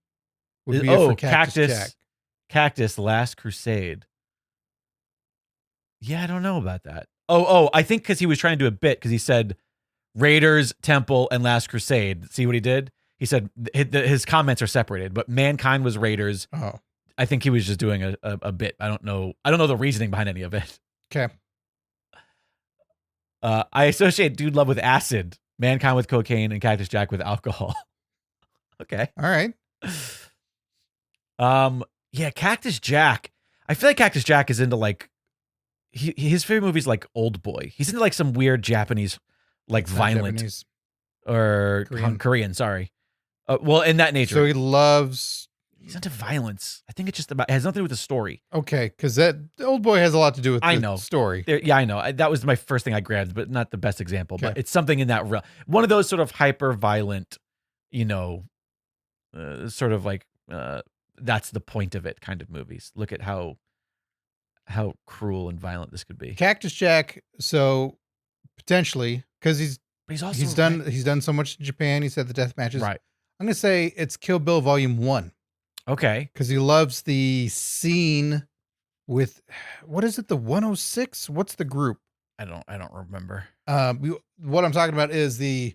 would be it for Cactus Jack. Cactus, Last Crusade. Yeah, I don't know about that. Oh, I think because he was trying to do a bit because he said Raiders, Temple, and Last Crusade. See what he did? He said his comments are separated, but Mankind was Raiders. Oh, I think he was just doing a bit. I don't know the reasoning behind any of it. okay. I associate Dude Love with acid, Mankind with cocaine, and Cactus Jack with alcohol. Okay. All right. Yeah, Cactus Jack. I feel like Cactus Jack is into like his favorite movie is like Old Boy. He's into like some weird Japanese, like It's not violent Japanese. or Korean. Sorry. Well, in that nature. So he loves. He's into violence. I think it's just about. It has nothing to do with the story. Okay, because that Old Boy has a lot to do with the I know. story. Yeah, I know. That was my first thing I grabbed, but not the best example. But Okay. it's something in that realm. One of those sort of hyper violent, sort of like that's the point of it kind of movies. Look at how cruel and violent this could be. Cactus Jack. So potentially, because But also he's done so much in Japan. He said the death matches. right. I'm gonna say it's Kill Bill Volume 1 Okay. because he loves the scene with what is it? The 106? What's the group? I don't remember. What I'm talking about is the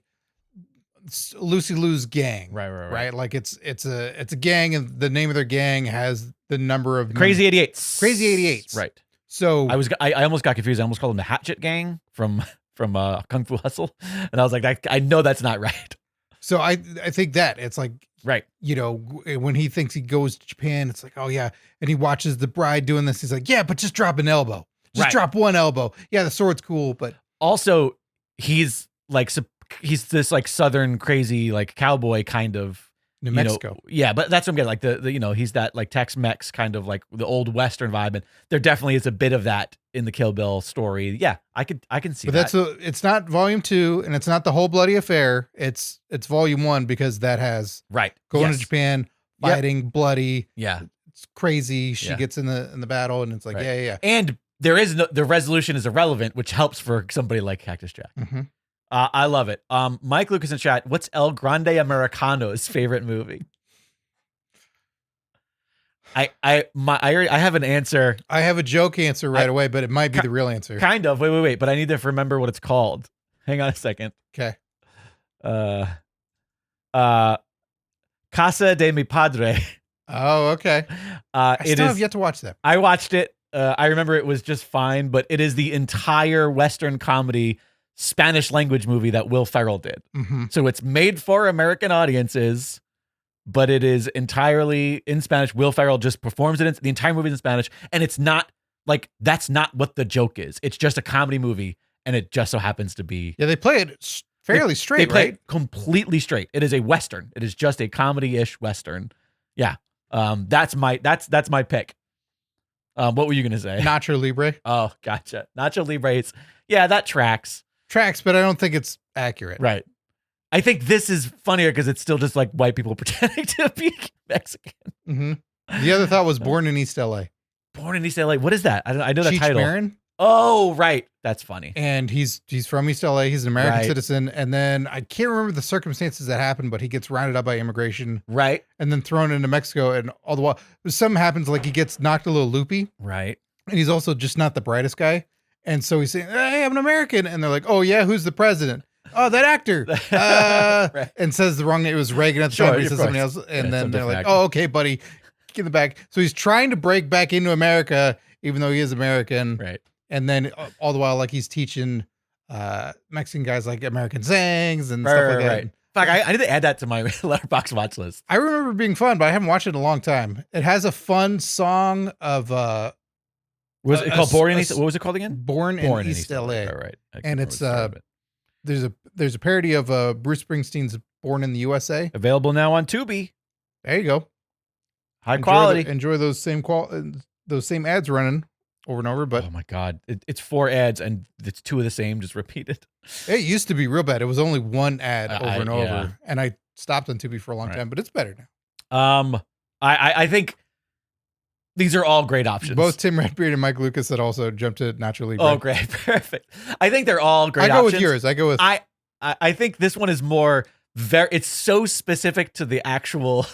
Lucy Lou's gang. Right. Like it's a gang, and the name of their gang has the number of Crazy 88s. Crazy 88s. Right. So I almost got confused. I almost called them the Hatchet Gang from Kung Fu Hustle, and I was like, I know that's not right. So I think that it's like, Right. when he thinks he goes to Japan, it's like, oh yeah, and he watches the bride doing this. He's like, yeah, but just drop an elbow. Just Right. drop one elbow. Yeah, the sword's cool, but Also, he's this like Southern crazy like cowboy kind of New Mexico. Yeah, but that's what I'm getting. Like the he's that like Tex-Mex kind of like the old Western vibe, and there definitely is a bit of that in the Kill Bill story. Yeah, I can see But that. it's not Volume 2, and it's not the whole bloody affair. It's Volume 1 because that has Right. going Yes. to Japan, Yep. fighting, bloody. Yeah. It's crazy. She Yeah. gets in the battle, and it's like, Right. yeah. And the resolution is irrelevant, which helps for somebody like Cactus Jack. Mm-hmm. I love it. Mike Lucas in chat. What's El Grande Americano's favorite movie? I have an answer. I have a joke answer right away, but it might be the real answer. Kind of. Wait. But I need to remember what it's called. Hang on a second. Okay. Casa de mi Padre. Oh, okay. I still have yet to watch that. I watched it. I remember it was just fine, but it is the entire Western comedy Spanish language movie that Will Ferrell did. Mm-hmm. So it's made for American audiences, but it is entirely in Spanish. Will Ferrell just performs it in the entire movie in Spanish, and it's not like that's not what the joke is. It's just a comedy movie, and it just so happens to be. Yeah, they play it fairly straight. They play right? it completely straight. It is a Western. It is just a comedy-ish Western. Yeah. That's my pick. What were you gonna say? Nacho Libre Oh, gotcha. Nacho Libre. Yeah, that tracks. tracks, but I don't think it's accurate. Right. I think this is funnier because it's still just like white people pretending to be Mexican. Mm-hmm. The other thought was Born in East LA. Born in East LA. What is that? I know that Cheech title. Marin? Oh, right. That's funny. And he's from East LA. He's an American Right. citizen. And then I can't remember the circumstances that happened, but he gets rounded up by immigration Right. and then thrown into Mexico. And all the while, something happens, like he gets knocked a little loopy. Right. And he's also just not the brightest guy. And so he's saying, hey, I'm an American. And they're like, oh, yeah, who's the president? Oh, that actor. Right. And says the wrong name. It was Reagan at the time, but he says somebody else. And then they're like, actor. oh, okay, buddy, get in the back. So he's trying to break back into America, even though he is American. Right. And then all the while, like he's teaching Mexican guys like American sayings and stuff like that. Right. In fact, I need to add that to my Letterboxd watch list. I remember it being fun, but I haven't watched it in a long time. It has a fun song of Was it called Born in East? What was it called again? Born in East LA. All right. And it's there's a parody of Bruce Springsteen's Born in the USA. Available now on Tubi. There you go. High quality. Enjoy those same ads running over and over. But oh my God, it's 4 ads and it's 2 of the same just repeated. It used to be real bad. It was only one ad over and over, yeah. and I stopped on Tubi for a long time, but it's better now. I think these are all great options. Both Tim Redbeard and Mike Lucas that also jumped to Nacho Libre. Oh, great, perfect. I think they're all great. I go options. with yours. I go with. I think this one is more it's so specific to the actual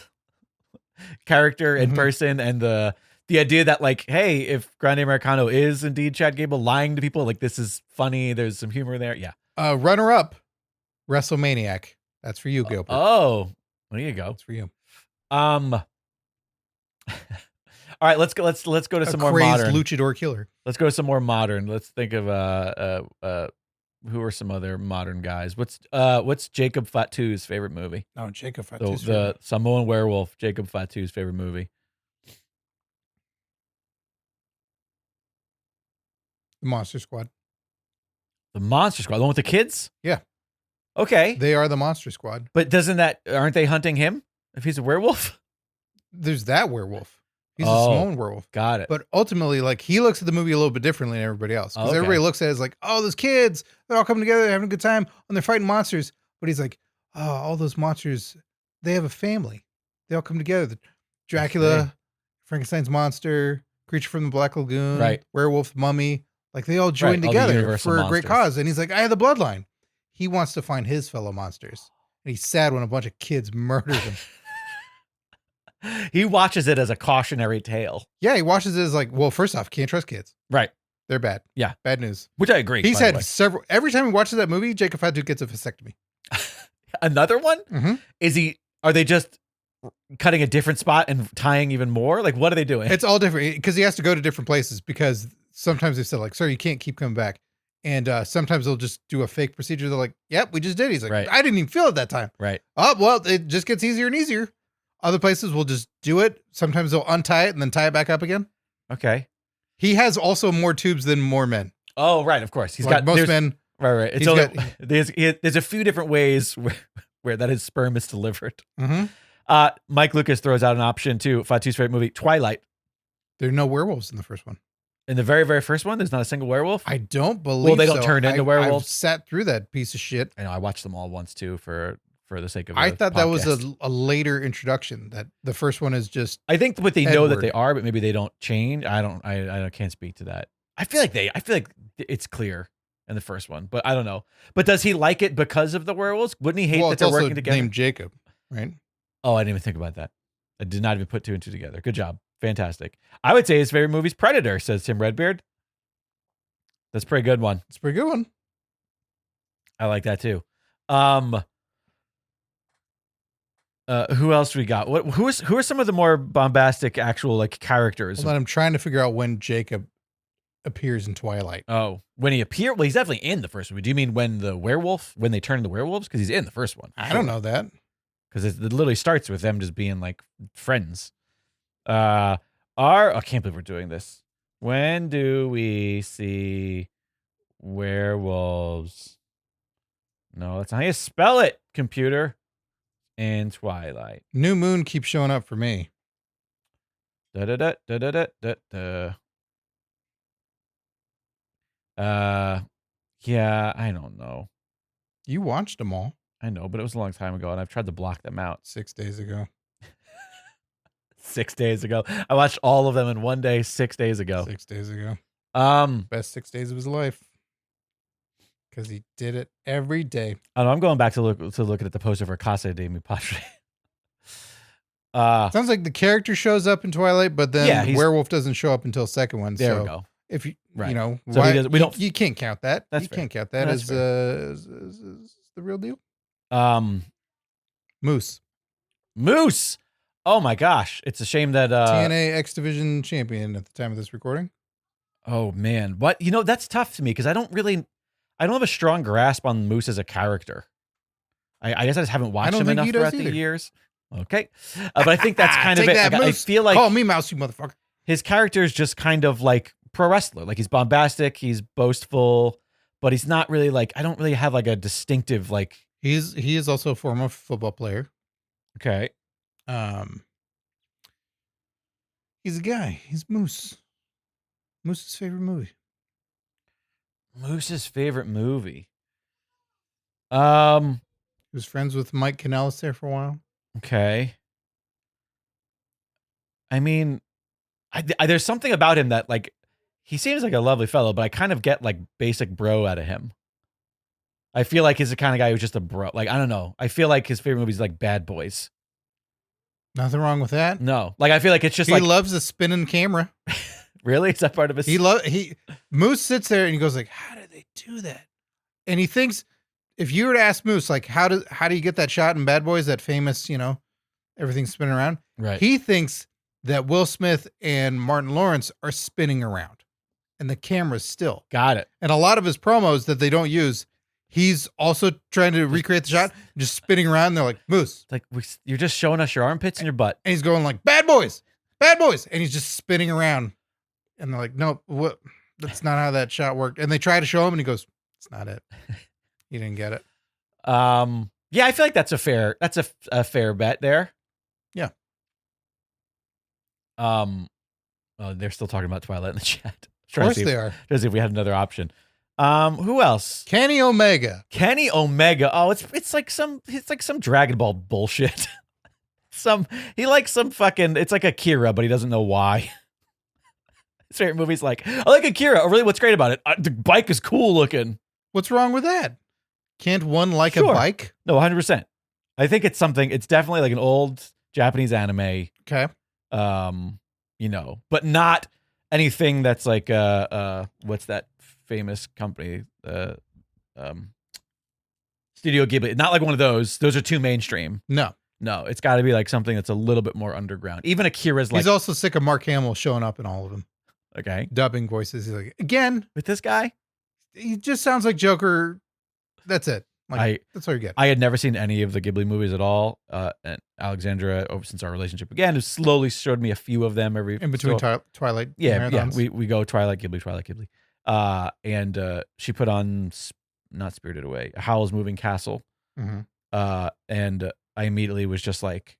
character and person and the idea that like, hey, if Grande Americano is indeed Chad Gable lying to people, like this is funny. There's some humor there. Yeah. Runner up, WrestleManiac. That's for you, Gilbert. Oh, there you go. That's for you. All right, let's go to some more modern luchador killer. Let's go to some more modern. Let's think of who are some other modern guys? What's Jacob Fatu's favorite movie? Oh, Jacob Fatu's the Samoan werewolf, Jacob Fatu's favorite movie. The Monster Squad. The Monster Squad, the one with the kids? Yeah. Okay. They are the Monster Squad. But aren't they hunting him if he's a werewolf? There's that werewolf. He's a Samoan werewolf. Got it. But ultimately, like, he looks at the movie a little bit differently than everybody else. Because everybody looks at it as like, oh, those kids, they're all coming together, they're having a good time, and they're fighting monsters. But he's like, oh, all those monsters, they have a family. They all come together. The Dracula, Frankenstein's monster, Creature from the Black Lagoon, right. Werewolf, Mummy. Like, they all join together for a great cause. And he's like, I have the bloodline. He wants to find his fellow monsters. And he's sad when a bunch of kids murder him. He watches it as a cautionary tale. Yeah, he watches it as like, well, first off, can't trust kids. Right. They're bad. Yeah. Bad news. Which I agree. He's had several. Every time he watches that movie, Jacob Fatu gets a vasectomy. Another one? Mm-hmm. Are they just cutting a different spot and tying even more? Like, what are they doing? It's all different because he has to go to different places because sometimes they said like, sir, you can't keep coming back. And sometimes they'll just do a fake procedure. They're like, yep, we just did. He's like, right. I didn't even feel it that time. Right. Oh, well, it just gets easier and easier. Other places will just do it. Sometimes they'll untie it and then tie it back up again. Okay. He has also more tubes than more men. Oh, right. Of course. He's like got most men. Right. It's there's a few different ways where that his sperm is delivered. Mm-hmm. Mike Lucas throws out an option too. Fatu's favorite movie, Twilight. There are no werewolves in the first one. In the very, very first one, there's not a single werewolf? I don't believe Well, they don't turn into werewolves? I've sat through that piece of shit. I know. I watched them all once too for the sake of I thought podcast. that was a later introduction. That the first one is just I think what they Edward. know that they are, but maybe they don't change. I can't speak to that. I feel like it's clear in the first one, but I don't know. But does he like it because of the werewolves? Wouldn't he hate that they're working together? Named Jacob, right? Oh, I didn't even think about that. I did not even put 2 and 2 together. Good job. Fantastic. I would say his favorite movie is Predator, says Tim Redbeard. That's a pretty good one. It's a pretty good one. I like that too. Who else we got? Who are some of the more bombastic actual like characters? Hold on, I'm trying to figure out when Jacob appears in Twilight. Oh, when he appeared? Well, he's definitely in the first movie. Do you mean when they turn into werewolves? Because he's in the first one. I don't know that. Because it literally starts with them just being like friends. I can't believe we're doing this. When do we see werewolves? No, that's not how you spell it, computer. In Twilight. New Moon keeps showing up for me. Da da da da da da da. Yeah, I don't know. You watched them all. I know, but it was a long time ago, and I've tried to block them out. 6 days ago. 6 days ago. I watched all of them in one day, 6 days ago. 6 days ago. Best 6 days of his life. Because he did it every day. I don't know, I'm going back to look at the poster for Casa de Mi Padre. Sounds like the character shows up in Twilight, but then werewolf doesn't show up until second one. There so we go. If you Right. you know So why, you can't count that. That's you fair. can't count that That's as the real deal. Moose. Oh my gosh, it's a shame that TNA X Division champion at the time of this recording. Oh man, what that's tough to me because I don't have a strong grasp on Moose as a character. I guess I just haven't watched him enough throughout the years. Okay, but I think that's kind of it. I feel like call me Mouse, you motherfucker. His character is just kind of like pro wrestler. Like he's bombastic, he's boastful, but he's not really like, I don't really have like a distinctive like. He is also a former football player. Okay. He's a guy. He's Moose. Moose's favorite movie. He was friends with Mike Kanellis there for a while. Okay. I mean, there's something about him that like, he seems like a lovely fellow, but I kind of get like basic bro out of him. I feel like he's the kind of guy who's just a bro. Like, I don't know. I feel like his favorite movie is like Bad Boys. Nothing wrong with that. No. Like, I feel like it's just he loves a spinning camera. Really? Is that part of his? Moose sits there and he goes like, how did they do that? And he thinks, if you were to ask Moose, like, how do you get that shot in Bad Boys, that famous, everything's spinning around? Right. He thinks that Will Smith and Martin Lawrence are spinning around and the camera's still. Got it. And a lot of his promos that they don't use, he's also trying to recreate the shot, just spinning around. And they're like, Moose. It's like, you're just showing us your armpits and your butt. And he's going like, Bad Boys. And he's just spinning around. And they're like, nope, what? That's not how that shot worked. And they try to show him and he goes, it's not it. You didn't get it. Yeah, I feel like that's a fair bet there. Yeah. They're still talking about Twilight in the chat. Of course they are. Trying to see if we had another option. Who else? Kenny Omega. Oh, it's like some Dragon Ball bullshit. He likes some fucking, it's like Akira, but he doesn't know why. His favorite movie's like, I like Akira. Oh, really? What's great about it? The bike is cool looking. What's wrong with that? Can't one like a bike? No, 100%. I think it's definitely like an old Japanese anime. Okay. But not anything that's like what's that famous company? Studio Ghibli. Not like one of those. Those are too mainstream. No, it's got to be like something that's a little bit more underground. Even Akira's like. He's also sick of Mark Hamill showing up in all of them. Okay. Dubbing voices. He's like, again. With this guy? He just sounds like Joker. That's it. That's all you get. I had never seen any of the Ghibli movies at all. And Alexandra, since our relationship began, has slowly showed me a few of them every in between Twilight. Yeah, marathons. Yeah. We go Twilight Ghibli. And she put on not Spirited Away, Howl's Moving Castle. Mm-hmm. And I immediately was just like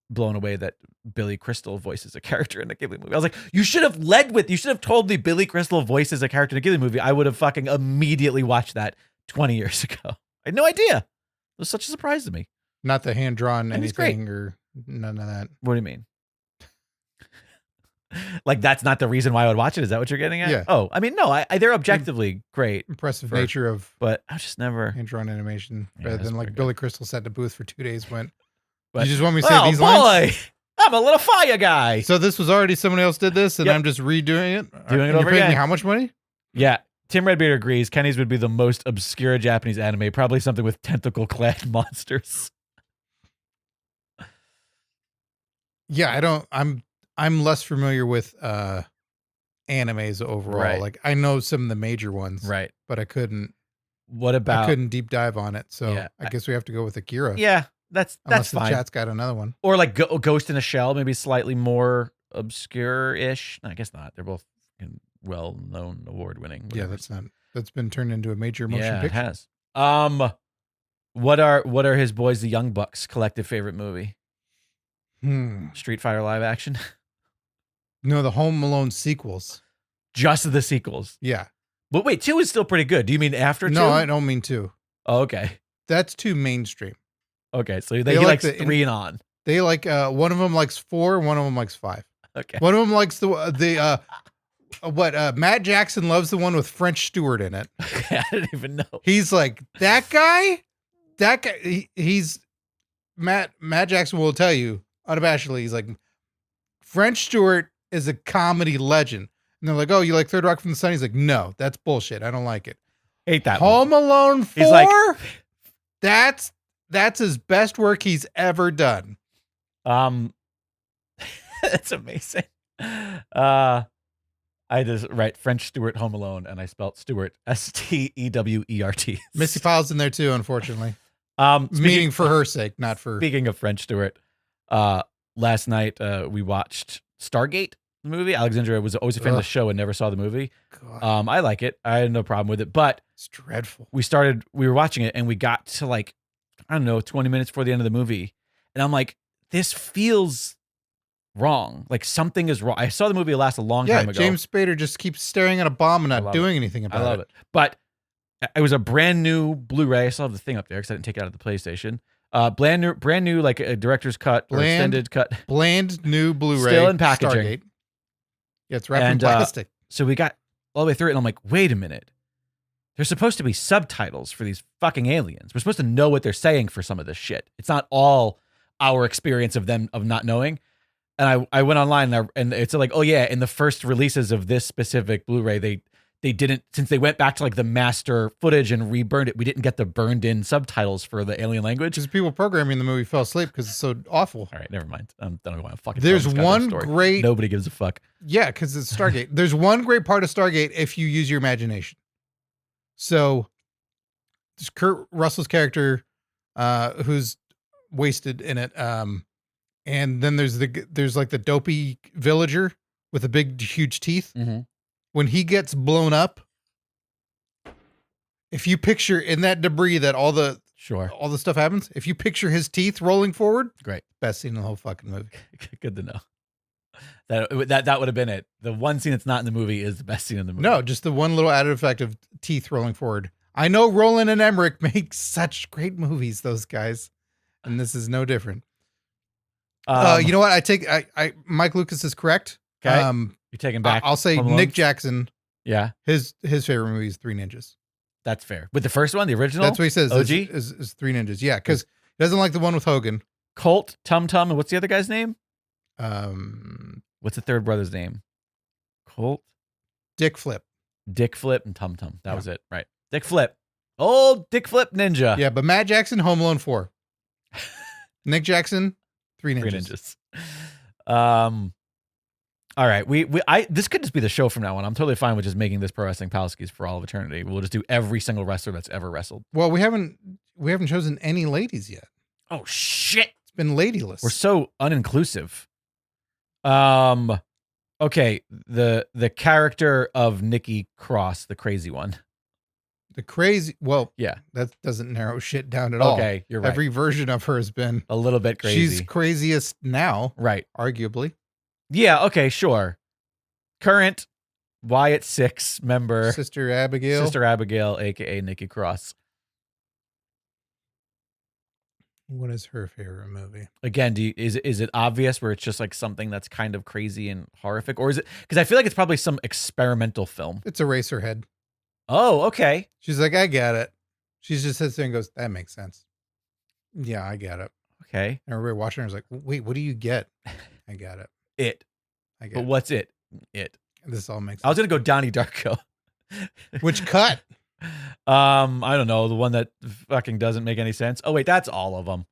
blown away that Billy Crystal voices a character in the Ghibli movie. I was like, you should have told me Billy Crystal voices a character in a Ghibli movie. I would have fucking immediately watched that 20 years ago. I had no idea. It was such a surprise to me. Not the hand-drawn anything or none of that. What do you mean? Like, that's not the reason why I would watch it? Is that what you're getting at? Yeah. Oh, I mean, no, they're objectively great. Impressive nature of... But I just never... hand-drawn animation. Yeah, rather than like good. Billy Crystal sat in the booth for 2 days, went... But, you just want me to say these lines? I'm a little fire guy. So this was already someone else did this, and Yep. I'm just redoing it? Doing it over over again. again. Me how much money? Yeah. Tim Redbeard agrees. Kenny's would be the most obscure Japanese anime, probably something with tentacle-clad monsters. Yeah, I'm less familiar with animes overall. Right. Like I know some of the major ones, Right. but I couldn't deep dive on it. So Yeah. I guess we have to go with Akira. Yeah, that's Unless fine. the chat's got another one. Or like Ghost in a Shell, maybe slightly more obscure-ish. No, I guess not. They're both well-known, award-winning. Yeah, that's been turned into a major motion picture. It has. What are his boys, the Young Bucks, collective favorite movie? Street Fighter live action? No, the Home Alone sequels. Just the sequels. Yeah. But wait, 2 is still pretty good. Do you mean after 2? No, I don't mean 2. Oh, okay. That's too mainstream. Okay, so he likes 3 and on. They like one of them likes 4, one of them likes 5. Okay. One of them likes the Matt Jackson loves the one with French Stewart in it. I didn't even know. He's like, that guy, he's Matt Jackson will tell you unabashedly. He's like, French Stewart is a comedy legend. And they're like, oh, you like Third Rock from the Sun? He's like, no, that's bullshit. I don't like it. Hate that Home movie. Alone 4? He's like, that's his best work he's ever done. That's amazing. I just write French Stewart Home Alone, and I spelled Stewart Stewert. Missy Pyle's in there too, unfortunately. Speaking for her sake, not for. Speaking of French Stewart, last night we watched Stargate, the movie. Alexandra was always a fan of the show and never saw the movie. God. I like it. I had no problem with it, but It's dreadful. we were watching it, and we got to like, I don't know, 20 minutes before the end of the movie, and I'm like, this feels wrong. Like something is wrong. I saw the movie last a long time ago. James Spader just keeps staring at a bomb and not doing anything about it. I love it. But it was a brand new Blu-ray. I still have the thing up there because I didn't take it out of the PlayStation. Brand new, like a director's cut or extended cut. Bland new Blu-ray. Still in packaging. Stargate. Yeah, it's wrapped in plastic. So we got all the way through it, and I'm like, wait a minute. There's supposed to be subtitles for these fucking aliens. We're supposed to know what they're saying for some of this shit. It's not all our experience of them of not knowing. And I went online and it's like, oh yeah, in the first releases of this specific Blu-ray, they didn't, since they went back to like the master footage and reburned it, we didn't get the burned in subtitles for the alien language. Because people programming the movie fell asleep because it's so awful. All right, never mind. I don't want to fucking. There's one great. Nobody gives a fuck. Yeah, because it's Stargate. There's one great part of Stargate if you use your imagination. So, there's Kurt Russell's character, who's wasted in it. And then there's like the dopey villager with the big, huge teeth. Mm-hmm. When he gets blown up, if you picture in that debris that all the stuff happens, if you picture his teeth rolling forward, great, best scene in the whole fucking movie. Good to know. That would have been it. The one scene that's not in the movie is the best scene in the movie. No, just the one little added effect of teeth rolling forward. I know Roland and Emmerich make such great movies, those guys, and this is no different. You know what? I Mike Lucas is correct. Okay. You're taking back. I'll say Nick Jackson. Yeah. His favorite movie is Three Ninjas. That's fair. With the first one, the original? That's what he says. OG? Is Three Ninjas. Yeah, because he doesn't like the one with Hogan. Colt, Tum Tum, and what's the other guy's name? What's the third brother's name? Colt? Dick Flip. Dick Flip and Tum Tum. That was it. Right. Dick Flip. Old Dick Flip Ninja. Yeah, but Matt Jackson, Home Alone 4. Nick Jackson, Three Ninjas. All right, this could just be the show from now on. I'm totally fine with just making this Pro Wrestling Palskis for all of eternity. We'll just do every single wrestler that's ever wrestled. Well, we haven't chosen any ladies yet. Oh shit! It's been ladyless. We're so uninclusive. Okay, the character of Nikki Cross, the crazy one. The crazy, well, yeah, that doesn't narrow shit down at all. Okay, you're right. Every version of her has been a little bit crazy. She's craziest now, right? Arguably. Yeah. Okay. Sure. Current Wyatt Six member, Sister Abigail, aka Nikki Cross. What is her favorite movie? Again, is it obvious where it's just like something that's kind of crazy and horrific, or is it? Because I feel like it's probably some experimental film. It's Eraserhead. Oh, okay. She's like, I get it. She just sits there and goes, that makes sense. Yeah, I get it. Okay. And everybody watching her is like, wait, what do you get? I got it. I get but it. What's it? This all makes sense. I was gonna go Donnie Darko. Which cut? I don't know. The one that fucking doesn't make any sense. Oh wait, that's all of them.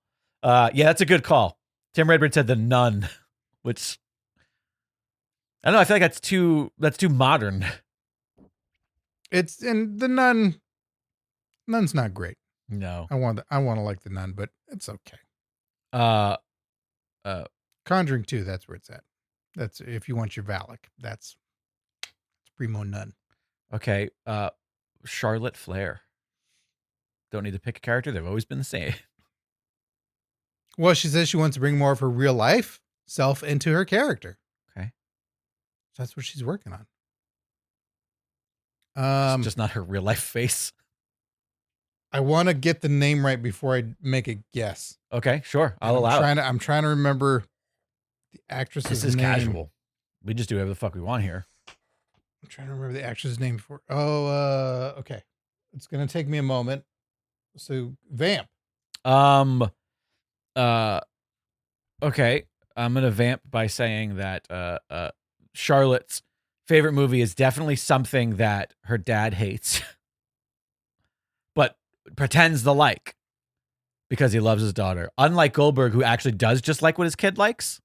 Yeah, that's a good call. Tim Redford said The Nun, which I don't know. I feel like that's too modern. It's in The Nun. Nun's not great. No, I want to like The Nun, but it's okay. Conjuring 2, that's where it's at. That's if you want your Valak. It's Primo Nun. Okay. Charlotte Flair. Don't need to pick a character. They've always been the same. Well, she says she wants to bring more of her real life self into her character. Okay. So that's what she's working on. It's just not her real life face. I want to get the name right before I make a guess. Okay, sure. I'll allow it. I'm trying to remember the actress's name. This is casual. We just do whatever the fuck we want here. I'm trying to remember the actress name before. Okay. It's gonna take me a moment. So vamp. Okay. I'm gonna vamp by saying that Charlotte's favorite movie is definitely something that her dad hates, but pretends to like because he loves his daughter. Unlike Goldberg, who actually does just like what his kid likes.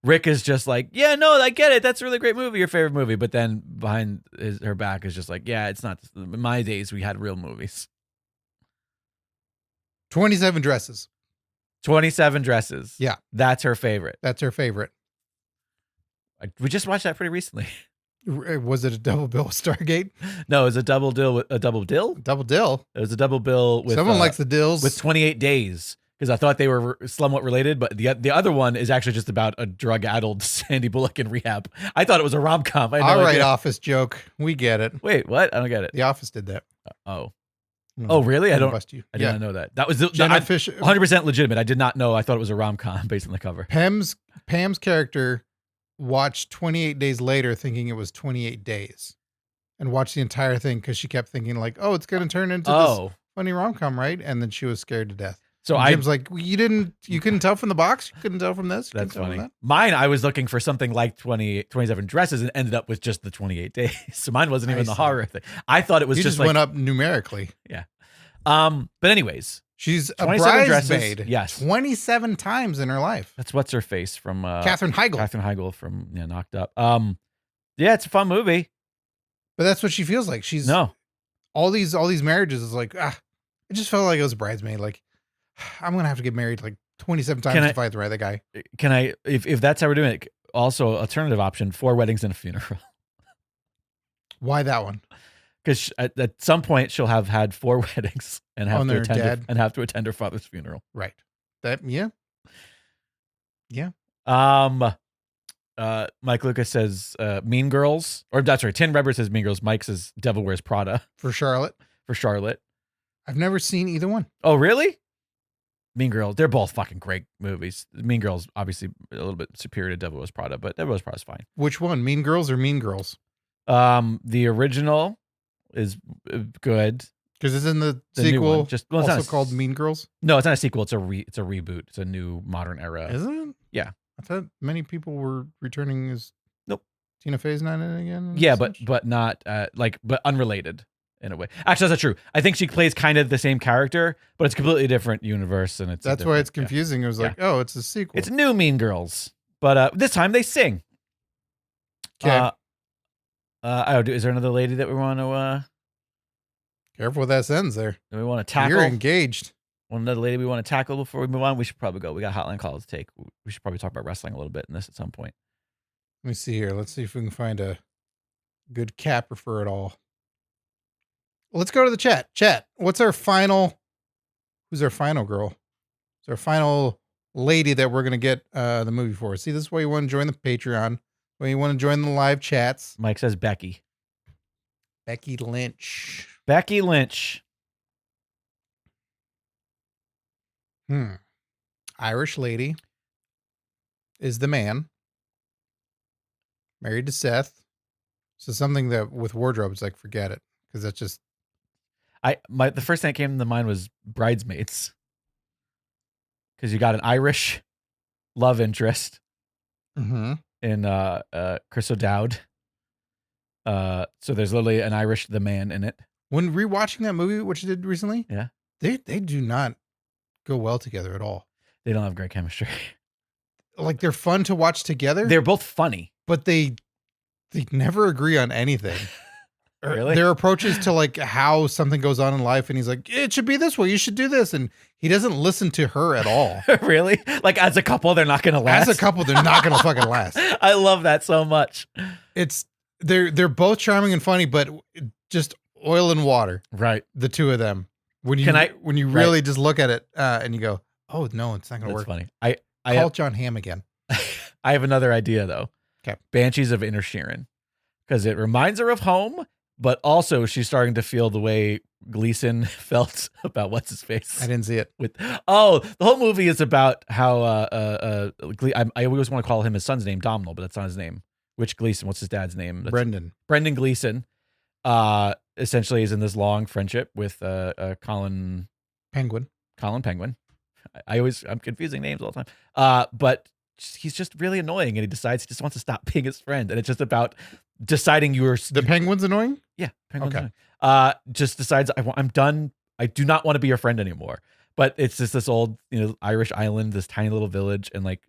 Rick is just like, yeah, no, I get it. That's a really great movie, your favorite movie. But then behind her back is just like, yeah, it's not. In my days, we had real movies. 27 Dresses. 27 Dresses. Yeah. That's her favorite. That's her favorite. We just watched that pretty recently. Was it a double bill with Stargate? No, it was a double deal. A double dill? Double dill. It was a double bill with. Someone likes the dills. With 28 Days. Because I thought they were somewhat related, but the other one is actually just about a drug-addled Sandy Bullock in rehab. I thought it was a rom-com. All right, Office joke. We get it. Wait, what? I don't get it. The Office did that. Oh, really? I Bust you. did not know that. That was Jenna Fisher. 100% legitimate. I did not know. I thought it was a rom-com based on the cover. Pam's character watched 28 Days Later thinking it was 28 Days and watched the entire thing because she kept thinking like, oh, it's going to turn into this funny rom-com, right? And then she was scared to death. So Jim's like, you couldn't tell from the box? You couldn't tell from this? That's funny. Mine, I was looking for something like 27 Dresses and ended up with just the 28 Days. So mine wasn't even the horror thing. I thought it was just like, went up numerically. Yeah. But anyways. She's a bridesmaid. Dresses, yes. 27 times in her life. That's what's her face from Katherine Heigl. Katherine Heigl from Knocked Up. Yeah, it's a fun movie. But that's what she feels like. She's all these marriages is like, it just felt like it was a bridesmaid. Like, I'm gonna have to get married like 27 times to find the right guy. Can I, if that's how we're doing it, also alternative option, 4 weddings and a funeral. Why that one? Because at some point she'll have had 4 weddings and have to attend her father's funeral. Right. That yeah. Mike Lucas says Mean Girls, or that's right. Tin Rebber says Mean Girls. Mike says Devil Wears Prada for Charlotte. I've never seen either one. Oh, really? Mean Girls. They're both fucking great movies. Mean Girls, obviously, a little bit superior to Devil Wears Prada, but Devil Wears Prada's fine. Which one? Mean Girls or Mean Girls? The original is good because it's in the sequel. It's also called Mean Girls. No, it's not a sequel. It's a reboot. It's a new modern era. Isn't it? Yeah. I thought many people were returning as nope. Tina Fey's not in it again. Yeah, but not but unrelated. In a way, actually, that's not true. I think she plays kind of the same character, but it's a completely different universe, and that's why it's confusing. It was like, oh, it's a sequel. It's new Mean Girls, but this time they sing. Okay. Is there another lady that we want to? Careful with that sentence there. Do we want to tackle? You're engaged. Another lady we want to tackle before we move on. We should probably go. We got hotline calls to take. We should probably talk about wrestling a little bit in this at some point. Let me see here. Let's see if we can find a good capper for it all. Let's go to the chat. Chat, what's our final? Who's our final girl? It's our final lady that we're going to get the movie for. See, this is why you want to join the Patreon. Why you want to join the live chats. Mike says Becky. Becky Lynch. Becky Lynch. Irish lady. Is the man. Married to Seth. So something that with wardrobe, it's like, forget it. Because that's just. The first thing that came to mind was Bridesmaids, because you got an Irish love interest in Chris O'Dowd. So there's literally an Irish the man in it. When rewatching that movie, which you did recently, they do not go well together at all. They don't have great chemistry. Like they're fun to watch together. They're both funny, but they never agree on anything. Really? Their approaches to like how something goes on in life, and he's like, it should be this way, you should do this, and he doesn't listen to her at all. Really? Like as a couple, they're not gonna last. As a couple, they're not gonna fucking last. I love that so much. They're both charming and funny, but just oil and water. Right. The two of them. When you really just look at it and you go, oh no, it's not gonna work. That's funny. I call John Hamm again. I have another idea though. Okay. Banshees of Inisherin, because it reminds her of home. But also, she's starting to feel the way Gleason felt about what's his face. I didn't see it. The whole movie is about how I always want to call him his son's name Domhnall, but that's not his name. which Gleason? What's his dad's name? Brendan Gleason. Essentially is in this long friendship with Colin Penguin. I'm confusing names all the time. But he's just really annoying, and he decides he just wants to stop being his friend, and it's just about deciding the Penguin's annoying. Yeah, Penguin's okay. annoying. Just decides I'm done. I do not want to be your friend anymore. But it's just this old, Irish island, this tiny little village, and like,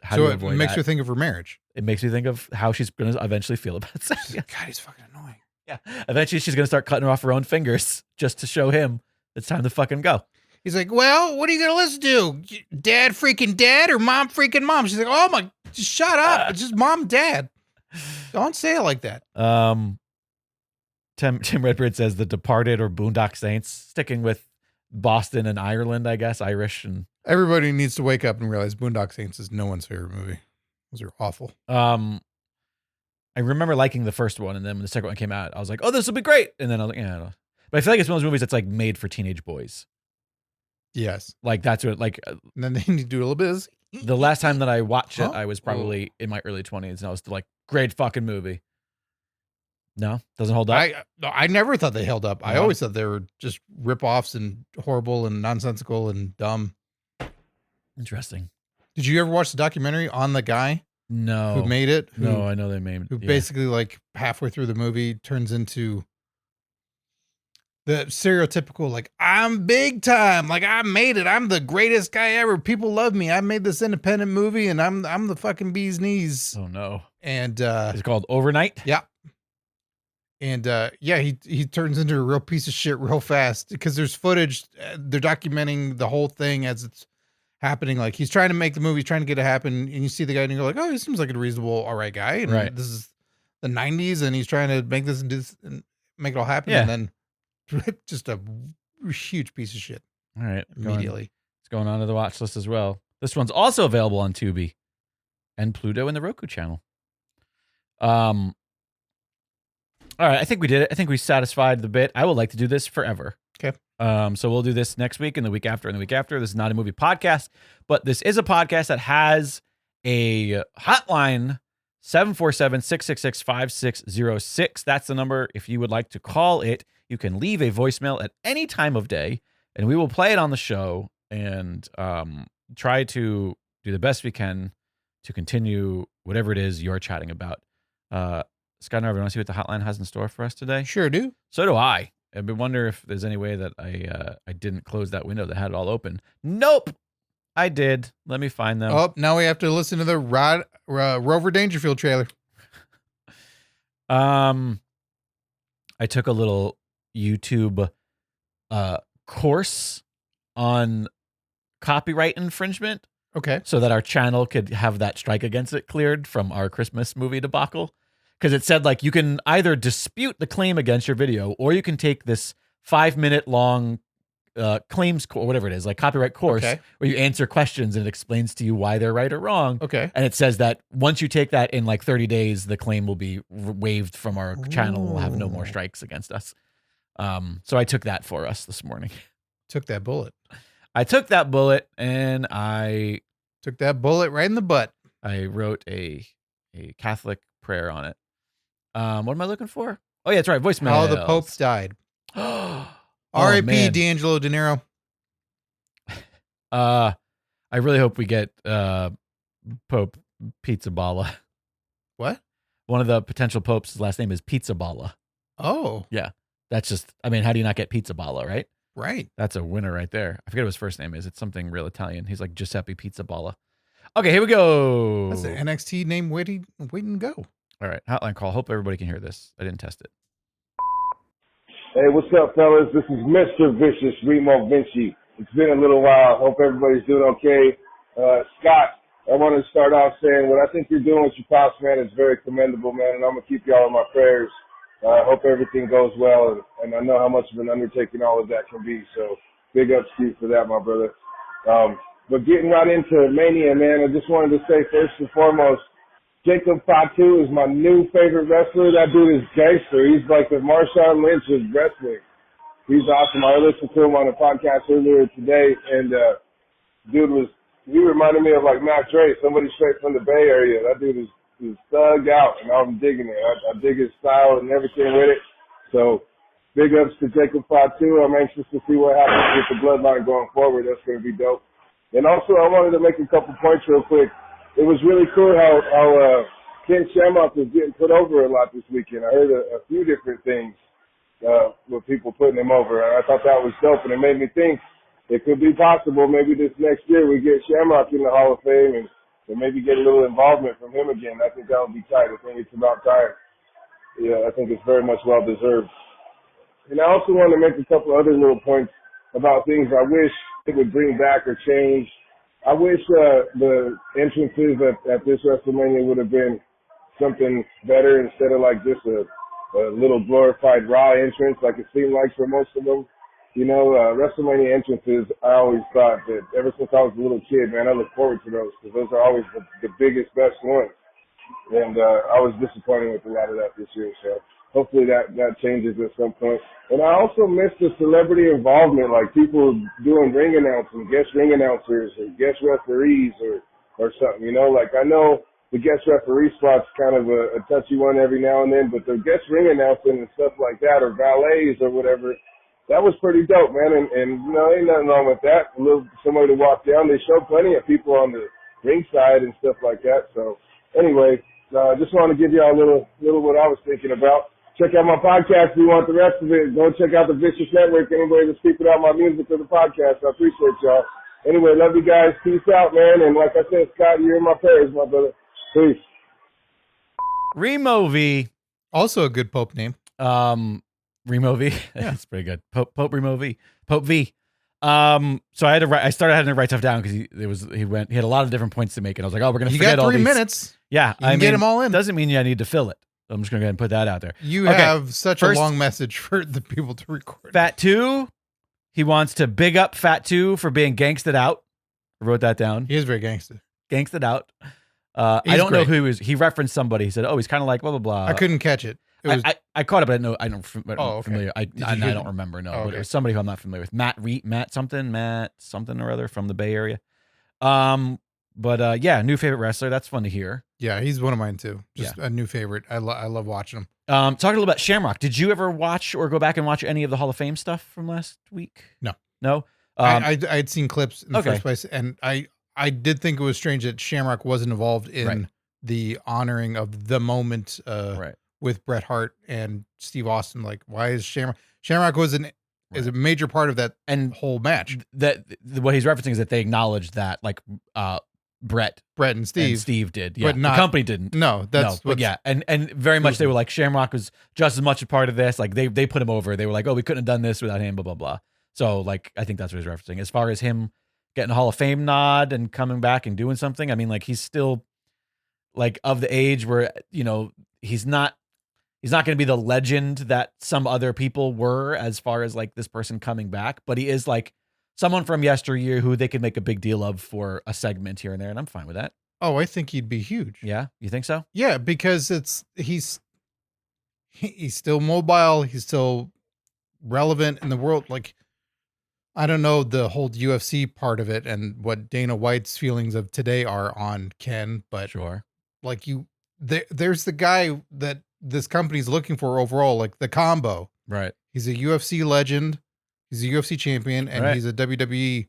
how do you avoid that? It makes you think of her marriage. It makes me think of how she's going to eventually feel about sex. God, he's fucking annoying. Yeah. Eventually, she's going to start cutting off her own fingers just to show him it's time to fucking go. He's like, well, what are you going to listen to? Dad freaking dad or mom freaking mom? She's like, oh my, just shut up. It's just mom, dad. Don't say it like that. Tim Redbeard says The Departed or Boondock Saints, sticking with Boston and Ireland, I guess, Irish. And everybody needs to wake up and realize Boondock Saints is no one's favorite movie. Those are awful. I remember liking the first one, and then when the second one came out, I was like, oh, this will be great. And then I was like, yeah, I don't know. But I feel like it's one of those movies that's like made for teenage boys. Yes. Like that's what, like, and then they need to do a little bit of the last time that I watched it, I was probably in my early 20s, and I was like, great fucking movie. No, doesn't hold up. I never thought they held up. I always thought they were just rip-offs and horrible and nonsensical and dumb. Interesting. Did you ever watch the documentary on the guy? No. Who made it? No, I know they made it. Who basically, like, halfway through the movie turns into the stereotypical, like, I'm big time. Like, I made it. I'm the greatest guy ever. People love me. I made this independent movie, and I'm the fucking bee's knees. Oh, no. And it's called Overnight? Yeah. And he turns into a real piece of shit real fast because there's footage. They're documenting the whole thing as it's happening. Like, he's trying to make the movie, trying to get it happen, and you see the guy and you go like, oh, he seems like a reasonable, all right guy. And this is the 90s, and he's trying to make this and make it all happen. Yeah. And then just a huge piece of shit. All right. Immediately. It's going on to the watch list as well. This one's also available on Tubi and Pluto and the Roku channel. All right, I think we did it. I think we satisfied the bit. I would like to do this forever. Okay. So we'll do this next week and the week after and the week after. This is not a movie podcast, but this is a podcast that has a hotline, 747-666-5606. That's the number. If you would like to call it, you can leave a voicemail at any time of day, and we will play it on the show and try to do the best we can to continue whatever it is you're chatting about. Scott and Arvin, want to see what the hotline has in store for us today? Sure do. So do I. I wonder if there's any way that I didn't close that window that had it all open. Nope. I did. Let me find them. Oh, now we have to listen to the Rover Dangerfield trailer. I took a little YouTube course on copyright infringement. Okay. So that our channel could have that strike against it cleared from our Christmas movie debacle. Because it said, like, you can either dispute the claim against your video, or you can take this 5-minute long claims or whatever it is, like copyright course, where you answer questions and it explains to you why they're right or wrong. Okay. And it says that once you take that in like 30 days, the claim will be waived from our channel. We'll have no more strikes against us. So I took that for us this morning. Took that bullet. I took that bullet and I took that bullet right in the butt. I wrote a Catholic prayer on it. What am I looking for? Oh, yeah, that's right. Voicemail. How the Pope died. R.I.P. D'Angelo De Niro. I really hope we get Pope Pizza Balla. What? One of the potential popes' last name is Pizza Balla. Oh. Yeah. That's just, I mean, how do you not get Pizza Balla, right? Right. That's a winner right there. I forget what his first name is. It's something real Italian. He's like Giuseppe Pizza Balla. Okay, here we go. That's an NXT name waiting to go. All right, hotline call. Hope everybody can hear this. I didn't test it. Hey, what's up, fellas? This is Mr. Vicious, Remo Vinci. It's been a little while. Hope everybody's doing okay. Scott, I want to start off saying what I think you're doing with your pops, man, is very commendable, man, and I'm going to keep y'all in my prayers. I hope everything goes well, and I know how much of an undertaking all of that can be, so big ups to you for that, my brother. But getting right into Mania, man, I just wanted to say first and foremost, Jacob Fatu is my new favorite wrestler. That dude is gangster. He's like the Marshawn Lynch of wrestling. He's awesome. I listened to him on a podcast earlier today, and he reminded me of like Matt Dre, somebody straight from the Bay Area. That dude is is thugged out, and I'm digging it. I dig his style and everything with it. So big ups to Jacob Fatu. I'm anxious to see what happens with the bloodline going forward. That's going to be dope. And also, I wanted to make a couple points real quick. It was really cool how Ken Shamrock was getting put over a lot this weekend. I heard a few different things with people putting him over, and I thought that was dope, and it made me think it could be possible maybe this next year we get Shamrock in the Hall of Fame and maybe get a little involvement from him again. I think that would be tight. I think it's about time. Yeah, I think it's very much well deserved. And I also want to make a couple other little points about things I wish it would bring back or change. I wish the entrances at this WrestleMania would have been something better instead of like just a little glorified Raw entrance like it seemed like for most of them. You know, WrestleMania entrances, I always thought that ever since I was a little kid, man, I look forward to those because those are always the biggest, best ones. And I was disappointed with a lot of that this year, so hopefully that changes at some point. And I also miss the celebrity involvement, like people doing ring announcing, guest ring announcers or guest referees or something, you know? Like I know the guest referee spot's kind of a touchy one every now and then, but the guest ring announcing and stuff like that or valets or whatever, that was pretty dope, man. And you know, ain't nothing wrong with that. Somebody to walk down. They show plenty of people on the ringside and stuff like that. So anyway, just want to give y'all a little what I was thinking about. Check out my podcast if you want the rest of it. Go check out the Vicious Network. Anybody that's keeping out my music for the podcast, I appreciate y'all. Anyway, love you guys. Peace out, man. And like I said, Scott, you're in my prayers, my brother. Peace. Remo V. Also a good Pope name. Remo V. That's pretty good. Pope Remo V. Pope V. So I started having to write stuff down because he had a lot of different points to make, and I was like, oh, we're gonna forget all these. You got 3 minutes. Yeah, I mean, get them all in. Doesn't mean I need to fill it. I'm just gonna go ahead and put that out there. You have such a long message for the people to record. Fat 2, he wants to big up Fat 2 for being gangsted out. I wrote that down. He is very gangster. Gangsted out. I don't know who he was. He referenced somebody. He said, "Oh, he's kind of like blah blah blah." I couldn't catch it. I caught it, but I don't okay. familiar. I don't remember. No, but it was somebody who I'm not familiar with. Matt something or other from the Bay Area. But yeah, new favorite wrestler. That's fun to hear. Yeah, he's one of mine too. Just a new favorite. I love watching him. Talking a little about Shamrock. Did you ever watch or go back and watch any of the Hall of Fame stuff from last week? No. I'd seen clips in the first place, and I did think it was strange that Shamrock wasn't involved in the honoring of the moment with Bret Hart and Steve Austin. Like, why is Shamrock was is a major part of that and whole match. That what he's referencing is that they acknowledged that, like, Brett and Steve did, yeah. But not, the company didn't. But yeah, and very much they were like, Shamrock was just as much a part of this. Like they put him over. They were like, oh, we couldn't have done this without him. Blah blah blah. So like, I think that's what he's referencing. As far as him getting a Hall of Fame nod and coming back and doing something, I mean, like he's still like of the age where, you know, he's not going to be the legend that some other people were as far as like this person coming back, but he is like someone from yesteryear who they could make a big deal of for a segment here and there, and I'm fine with that. Oh, I think he'd be huge. Yeah, you think so? Yeah, because he's still mobile, he's still relevant in the world. Like, I don't know the whole UFC part of it and what Dana White's feelings of today are on Ken, but sure, like there's the guy that this company's looking for overall, like the combo. Right. He's a UFC legend. He's a UFC champion, and he's a WWE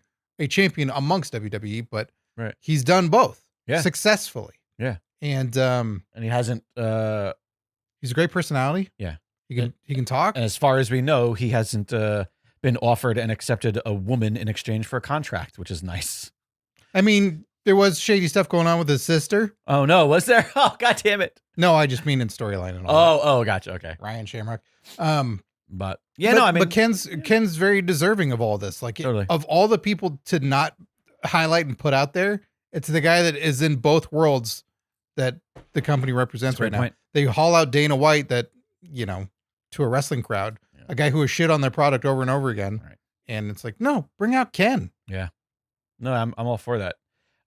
champion amongst WWE, but he's done both successfully. Yeah. And he hasn't he's a great personality. Yeah. He can talk. And as far as we know, he hasn't been offered and accepted a woman in exchange for a contract, which is nice. I mean, there was shady stuff going on with his sister. Oh no, was there? Oh, god damn it. No, I just mean in storyline and all. Oh, gotcha. Okay. Ryan Shamrock. But I mean, but Ken's very deserving of all this. Like, totally. Of all the people to not highlight and put out there, it's the guy that is in both worlds that the company represents right now. They haul out Dana White, that, you know, to a wrestling crowd, a guy who has shit on their product over and over again, and it's like, no, bring out Ken. Yeah, no, I'm all for that.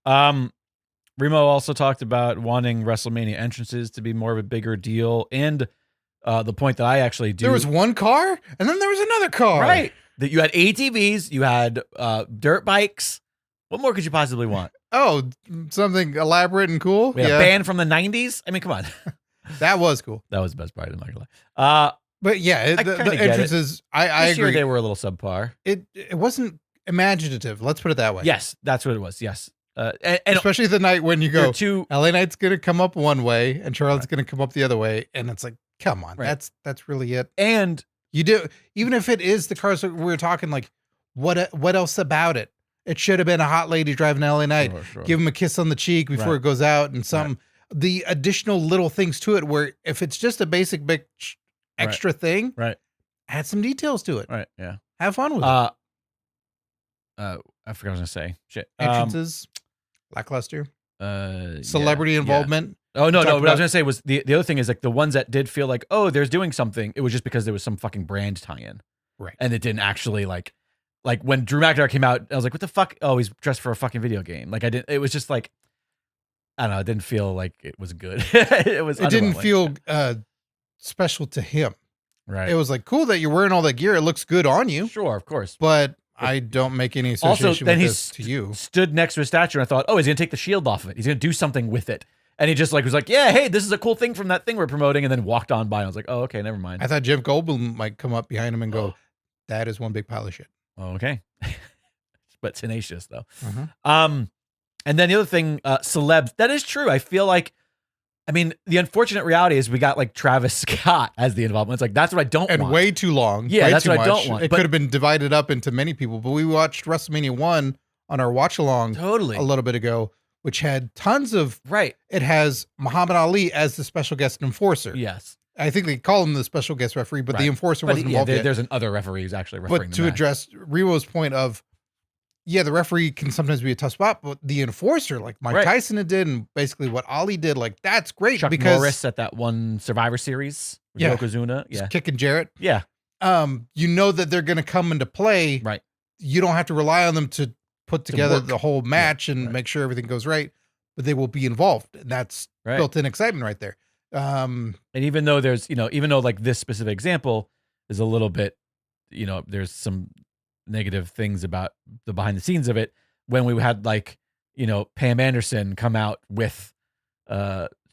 Remo also talked about wanting WrestleMania entrances to be more of a bigger deal, and the point that I actually do. There was one car, and then there was another car. Right. That you had ATVs, you had dirt bikes. What more could you possibly want? Oh, something elaborate and cool. We had a band from the 90s. I mean, come on. That was cool. That was the best part. I'm not gonna lie. But yeah, the entrances, I This year agree. they were a little subpar. It wasn't imaginative. Let's put it that way. Yes, that's what it was. Yes. And Especially the night when you go, two. LA Knight's going to come up one way and Charlotte's going to come up the other way. And it's like, come on, Right. that's really it. And You do, even if it is the cars that we were talking, like, what else about it? It should have been a hot lady driving LA Knight. Sure. Give him a kiss on the cheek before Right. it goes out, and the additional little things to it. Where if it's just a basic big extra thing, Right. add some details to it. Right. Yeah. Have fun with I forgot what I was gonna say. Shit. it. Entrances, lackluster, Yeah, celebrity yeah. involvement. Oh no, Talked what I was about- gonna say was the other thing is like the ones that did feel like, oh, there's doing something. It was just because there was some fucking brand tie-in, Right. and it didn't actually like when Drew McIntyre came out, I was like, what the fuck? Oh, he's dressed for a fucking video game. Like I didn't. It was just like, I don't know. It didn't feel like it was good. It was. It didn't underwhelming. feel special to him. right. It was like cool that you're wearing all that gear. It looks good on you, Sure, of course. but I don't make any Also, association then with he this to you. stood next to a statue, and I thought, oh, he's gonna take the shield off of it. He's gonna do something with it. And he just like was like, yeah, hey, this is a cool thing from that thing we're promoting, and then walked on by. I was like, oh, okay, never mind. I thought Jeff Goldblum might come up behind him and go, "That is one big pile of shit." Oh, okay. But tenacious though. Mhm. And then the other thing, celebs. That is true. I feel like, I mean, the unfortunate reality is we got like Travis Scott as the involvement. It's like that's what I don't And want. way too long. Yeah, way that's too what I don't much. want, It but- could have been divided up into many people, but we watched WrestleMania 1 on our watch along Totally. a little bit ago, which had tons of. Right. It has Muhammad Ali as the special guest enforcer. Yes. I think they call him the special guest referee, but the Right. enforcer But wasn't yeah, involved yet. there's another referee who's actually refereeing But the to match. address Rewo's point of, yeah, the referee can sometimes be a tough spot, but the enforcer, like Mike Right. Tyson did, and basically what Ali did, like that's great Chuck because Norris at that one Survivor Series. With Yeah. Yokozuna. he's Yeah. kicking Jarrett. Yeah. You know that they're going to come into play. Right. You don't have to rely on them to put together work. the whole match and right. make sure everything goes right, but they will be involved, and that's Right. built-in excitement right there. And even though there's, even though like this specific example is a little bit, there's some negative things about the behind the scenes of it. When we had like, Pam Anderson come out with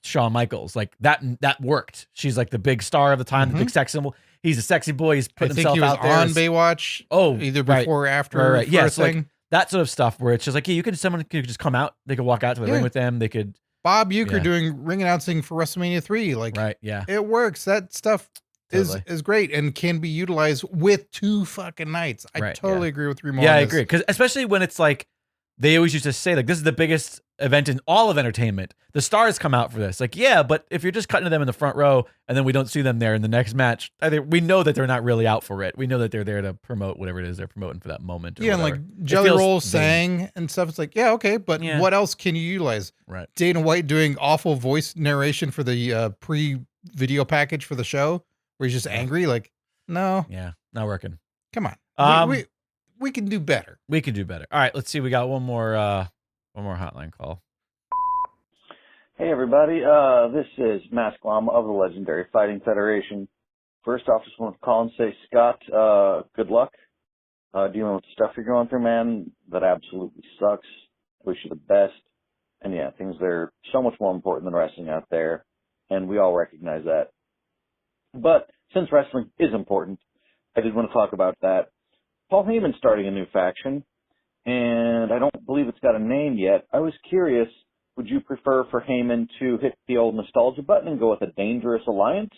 Shawn Michaels, like that worked. She's like the big star of the time, the big sex symbol. He's a sexy boy. He's I putting think himself he was out there. on as- Baywatch. Oh, either right. before or after. Right. for Yeah, a so, like, thing. that sort of stuff where it's just like, yeah, someone could just come out. They could walk out to the Yeah. ring with them. They could. Bob Uecker Yeah. doing ring announcing for WrestleMania 3. Like, Right. Yeah. it works. That stuff Totally. is great and can be utilized with 2 fucking nights. I Right, totally yeah. agree with Remo. Yeah, on I this. agree. Because especially when it's like, they always used to say, like, this is the biggest event in all of entertainment. The stars come out for this. Like, yeah, but if you're just cutting to them in the front row and then we don't see them there in the next match, we know that they're not really out for it. We know that they're there to promote whatever it is they're promoting for that moment. Or Yeah, and whatever. like It Jelly feels Roll vain. sang and stuff. It's like, yeah, okay, but Yeah. what else can you utilize? Right. Dana White doing awful voice narration for the pre-video package for the show, where he's just angry. Like, no, Yeah. Not working. come on, we can do better. We can do better. All right. Let's see. We got one more hotline call. Hey everybody, this is Mask Llama of the Legendary Fighting Federation. First off, just want to call and say, Scott, good luck dealing with the stuff you're going through, man. That absolutely sucks. Wish you the best. And yeah, things are so much more important than wrestling out there, and we all recognize that. But since wrestling is important, I did want to talk about that. Paul Heyman's starting a new faction, and I don't believe it's got a name yet. I was curious, would you prefer for Heyman to hit the old nostalgia button and go with a Dangerous Alliance?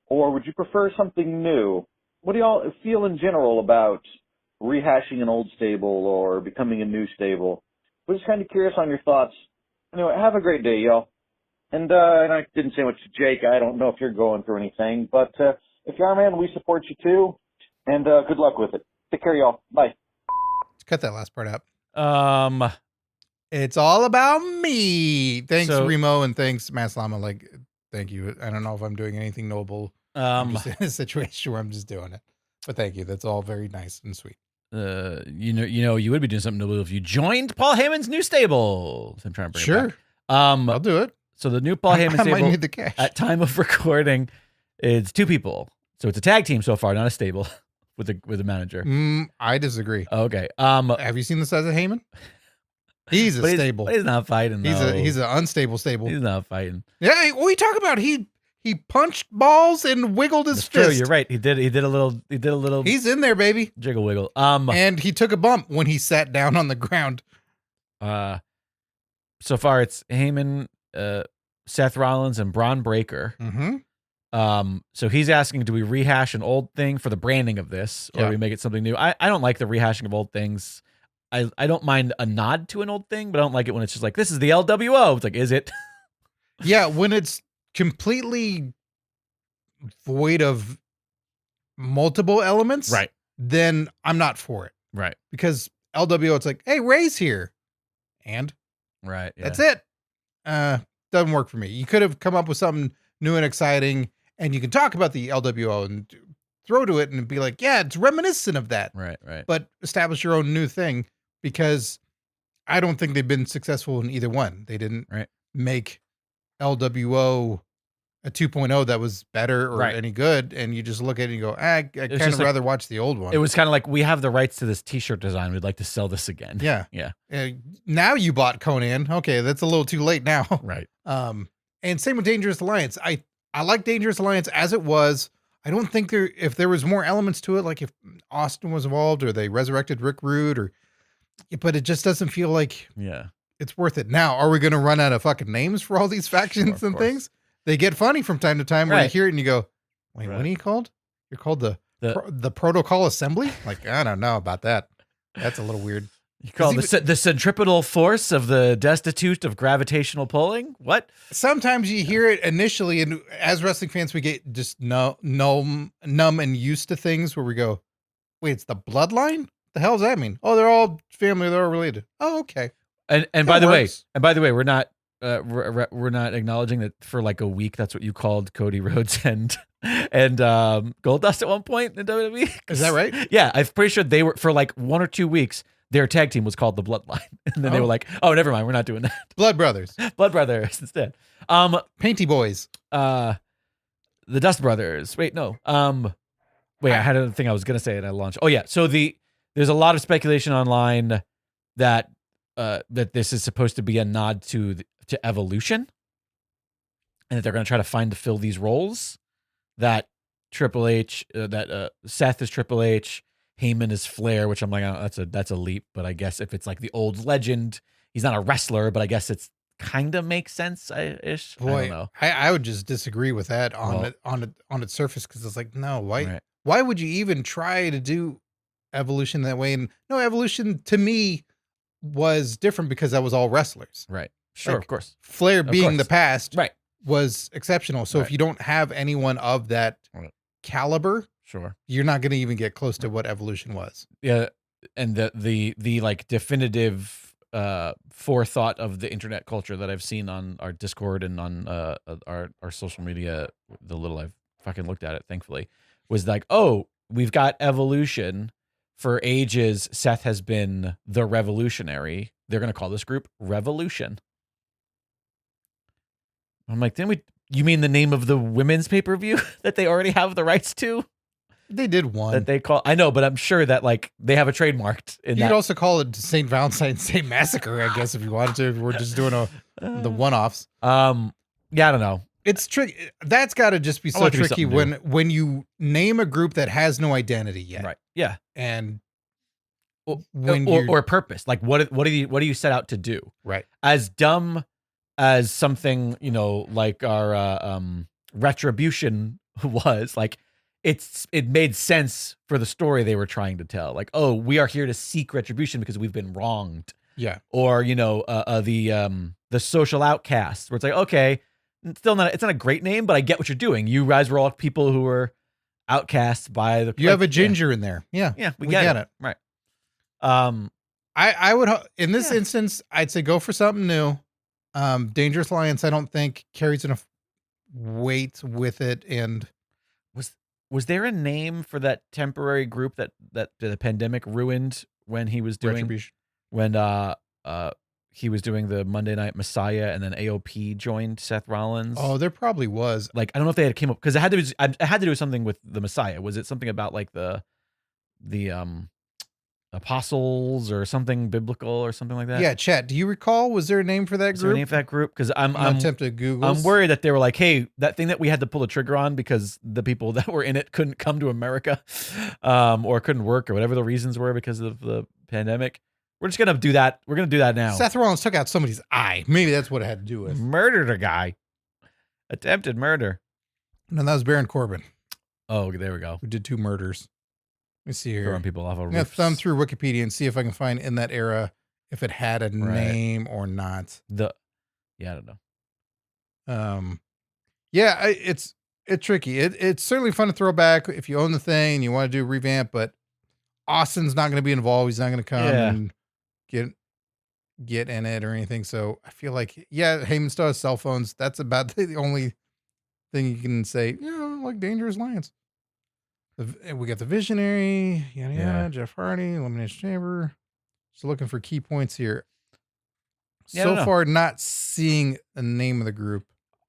Or would you prefer something new? What do y'all feel in general about rehashing an old stable or becoming a new stable? We're just kind of curious on your thoughts. Anyway, have a great day, y'all. And I didn't say much to Jake. I don't know if you're going through anything. But if you are, man, we support you too. And good luck with it. Take care, y'all. Bye. Let's cut that last part out. It's all about me. Thanks, So- Remo, and thanks, Maslama. Like, thank you. I don't know if I'm doing anything noble. I'm just in a situation where I'm just doing it. But thank you. That's all very nice and sweet. You would be doing something noble if you joined Paul Heyman's new stable. So I'm trying to bring it Sure. back. I'll do it. So the new Paul Heyman I might stable need the cash. at time of recording is 2 people. So it's a tag team so far, not a stable with a manager. I disagree. Okay. Have you seen the size of Heyman? He's a But stable. But he's not fighting. He's an unstable stable. He's not fighting. Yeah, what are you talking about? He punched balls and wiggled his That's fist. true. You're right. He did a little. He's in there, baby. Jiggle wiggle. And he took a bump when he sat down on the ground. So far it's Heyman, Seth Rollins, and Braun Breaker. Mm-hmm. So he's asking, do we rehash an old thing for the branding of this, or Yeah. do we make it something new? I don't like the rehashing of old things. I don't mind a nod to an old thing, but I don't like it when it's just like, this is the LWO. It's like, is it? Yeah, when it's completely void of multiple elements, Right. then I'm not for it. Right. Because LWO, it's like, hey, Ray's here. And Right. Yeah. that's it. Doesn't work for me. You could have come up with something new and exciting, and you can talk about the LWO and throw to it and be like, yeah, it's reminiscent of that. Right. Right. But establish your own new thing, because I don't think they've been successful in either one. They didn't Right. make LWO a 2.0 that was better or Right. any good, and you just look at it and you go, I kind of just like- rather watch the old one. It was kind of like, we have the rights to this T-shirt design. We'd like to sell this again. Yeah. Yeah. Now you bought Conan. Okay, that's a little too late now. Right. And same with Dangerous Alliance. I like Dangerous Alliance as it was. I don't think if there was more elements to it, like if Austin was involved or they resurrected Rick Rude, but it just doesn't feel like Yeah. it's worth it. Now, are we going to run out of fucking names for all these factions and course. things? They get funny from time to time where you Right. hear it and you go, wait, Right. what are you called? You're called The- the Protocol Assembly? Like, I don't know about that. That's a little weird. You call Because the centripetal force of the destitute of gravitational pulling? What? Sometimes you hear it initially, and as wrestling fans, we get just numb and used to things where we go, wait, it's the bloodline? What the hell does that mean? Oh, they're all family, they're all related. Oh, okay. And That by the works. way, we're not we're not acknowledging that for like a week that's what you called Cody Rhodes and Goldust at one point in WWE. Is that right? Yeah, I'm pretty sure they were for like 1 or 2 weeks. Their tag team was called the Bloodline, and then they Oh. were like, "Oh, never mind, we're not doing that. Blood Brothers, Blood Brothers instead." Painty Boys. The Dust Brothers. Wait, no. Wait, I had a thing I was gonna say and I launched. Oh yeah, so there's a lot of speculation online that that this is supposed to be a nod to Evolution, and that they're gonna try to fill these roles. That Triple H, Seth is Triple H, Heyman is Flair, which I'm like, oh, that's a leap. But I guess if it's like the old legend, he's not a wrestler, but I guess it's kind of makes sense ish. I don't Boy, know. I would just disagree with that Well- on its surface, because it's like, no, why Right. why would you even try to do Evolution that way? And no, Evolution to me was different because that was all wrestlers. Right. Sure, Like, of course. Flair being course. the past Right. was exceptional. So if Right. you don't have anyone of that Right. caliber, Sure. you're not going to even get close to what Evolution was. Yeah, and the like definitive forethought of the internet culture that I've seen on our Discord and on our social media, the little I've fucking looked at it, thankfully, was like, oh, we've got Evolution. For ages, Seth has been the Revolutionary. They're gonna call this group Revolution. I'm like, you mean the name of the women's pay-per-view that they already have the rights to? They did one. That they call, I know, but I'm sure that like they have a trademarked in You could that. also call it St. Valentine's Day Massacre, I guess, if you wanted to. If we're just doing the one-offs. Yeah, I don't know. It's tricky. That's got to just be I so want it to be tricky something when you name a group that has no identity yet, Right. Yeah. and Or, when or, you're- or purpose. Like what do you set out to do? right, As dumb as something, like our Retribution was, like it made sense for the story they were trying to tell. Like, oh, we are here to seek retribution because we've been wronged. yeah, Or, the social outcasts, where it's like, okay, it's not a great name, but I get what you're doing. You guys were all people who were outcast by the you have a yeah. ginger in there, yeah, Yeah, we get get it. Right. I would in this Yeah. instance, I'd say go for something new. Dangerous Alliance, I don't think carries enough weight with it, and Was there a name for that temporary group that the pandemic ruined when he was doing Retribution. when he was doing the Monday Night Messiah, and then AOP joined Seth Rollins? Oh, there probably was. Like, I don't know if they had came up because it had to do with something with the Messiah. Was it something about like the apostles or something biblical or something like that. Yeah, chat. Do you recall? Was there a name for that Is there a group? name for that group? Because I'm tempted to Google. I'm worried that they were like, hey, that thing that we had to pull the trigger on because the people that were in it couldn't come to America, or couldn't work or whatever the reasons were because of the pandemic. We're just gonna do that. We're gonna do that now. Seth Rollins took out somebody's eye. Maybe that's what it had to do with. Murdered a guy. Attempted murder. No, that was Baron Corbin, Oh, there we go. who did 2 murders. Let me see here. Throwing people off a I'm roof. gonna thumb through Wikipedia and see if I can find in that era if it had a name or not. I don't know. It's tricky. It's certainly fun to throw back if you own the thing and you want to do a revamp, but Austin's not going to be involved. He's not going to come and get in it or anything. So I feel like, Heyman still has cell phones. That's about the only thing you can say, like Dangerous Lions. We got the Visionary, yada yada, Jeff Hardy, Elimination Chamber. Just looking for key points here. So far, not seeing the name of the group.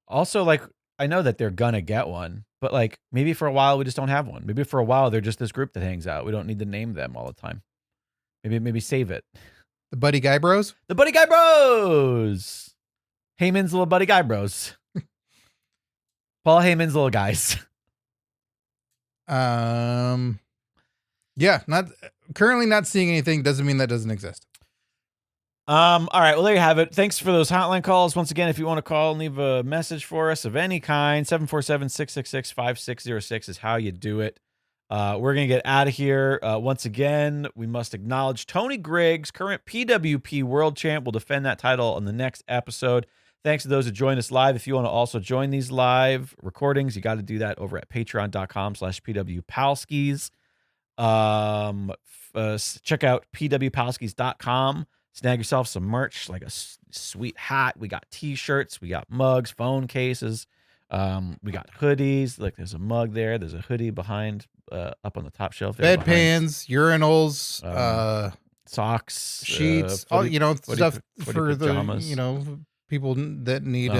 Also, like, I know that they're gonna get one, but like maybe for a while we just don't have one. Maybe for a while they're just this group that hangs out. We don't need to name them all the time. Maybe save it. The Buddy Guy Bros? The Buddy Guy Bros. Heyman's little Buddy Guy Bros. Paul Heyman's little guys. Not currently not seeing anything. Doesn't mean that doesn't exist. All right, well, there you have it. Thanks for those hotline calls. Once again, if you want to call and leave a message for us of any kind, 747-666-5606 is how you do it. We're going to get out of here. Once again, we must acknowledge Tony Griggs, current PWP World Champ, will defend that title on the next episode. Thanks to those who joined us live. If you want to also join these live recordings, you got to do that over at patreon.com/PW Palskis. Check out pwpalskis.com. Snag yourself some merch, like a sweet hat. We got t-shirts, we got mugs, phone cases, we got hoodies. Like there's a mug there, there's a hoodie behind, up on the top shelf there. Bedpans, urinals, socks, sheets, stuff for pajamas. the people that need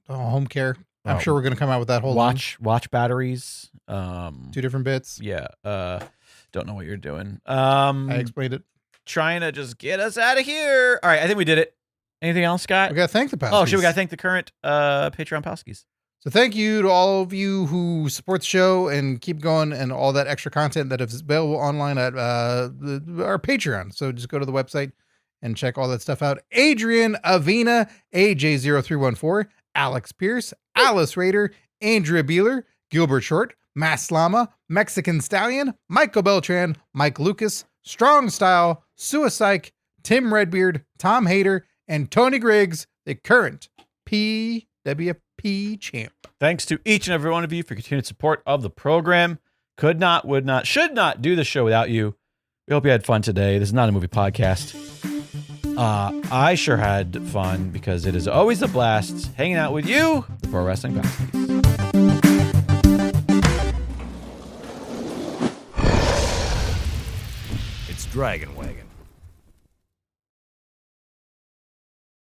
home care. I'm sure we're going to come out with that whole watch batteries. 2 different bits. Yeah. Don't know what you're doing. I explained it. Trying to just get us out of here. All right, I think we did it. Anything else, Scott? We got to thank the Palskis. Oh, shit, we got to thank the current Patreon Palskis. So thank you to all of you who support the show and keep going and all that extra content that is available online at our Patreon. So just go to the website and check all that stuff out. Adrian Avina, AJ0314, Alex Pierce, Alice Rader, Andrea Beeler, Gilbert Short, Mass Lama, Mexican Stallion, Michael Beltran, Mike Lucas, Strong Style, Suicide, Tim Redbeard, Tom Hader, and Tony Griggs, the current PWP champ. Thanks to each and every one of you for continued support of the program. Could not, would not, should not do the show without you. We hope you had fun today. This is not a movie podcast. I sure had fun because it is always a blast hanging out with you, the Pro Wrestling Palskis. Dragon Wagon.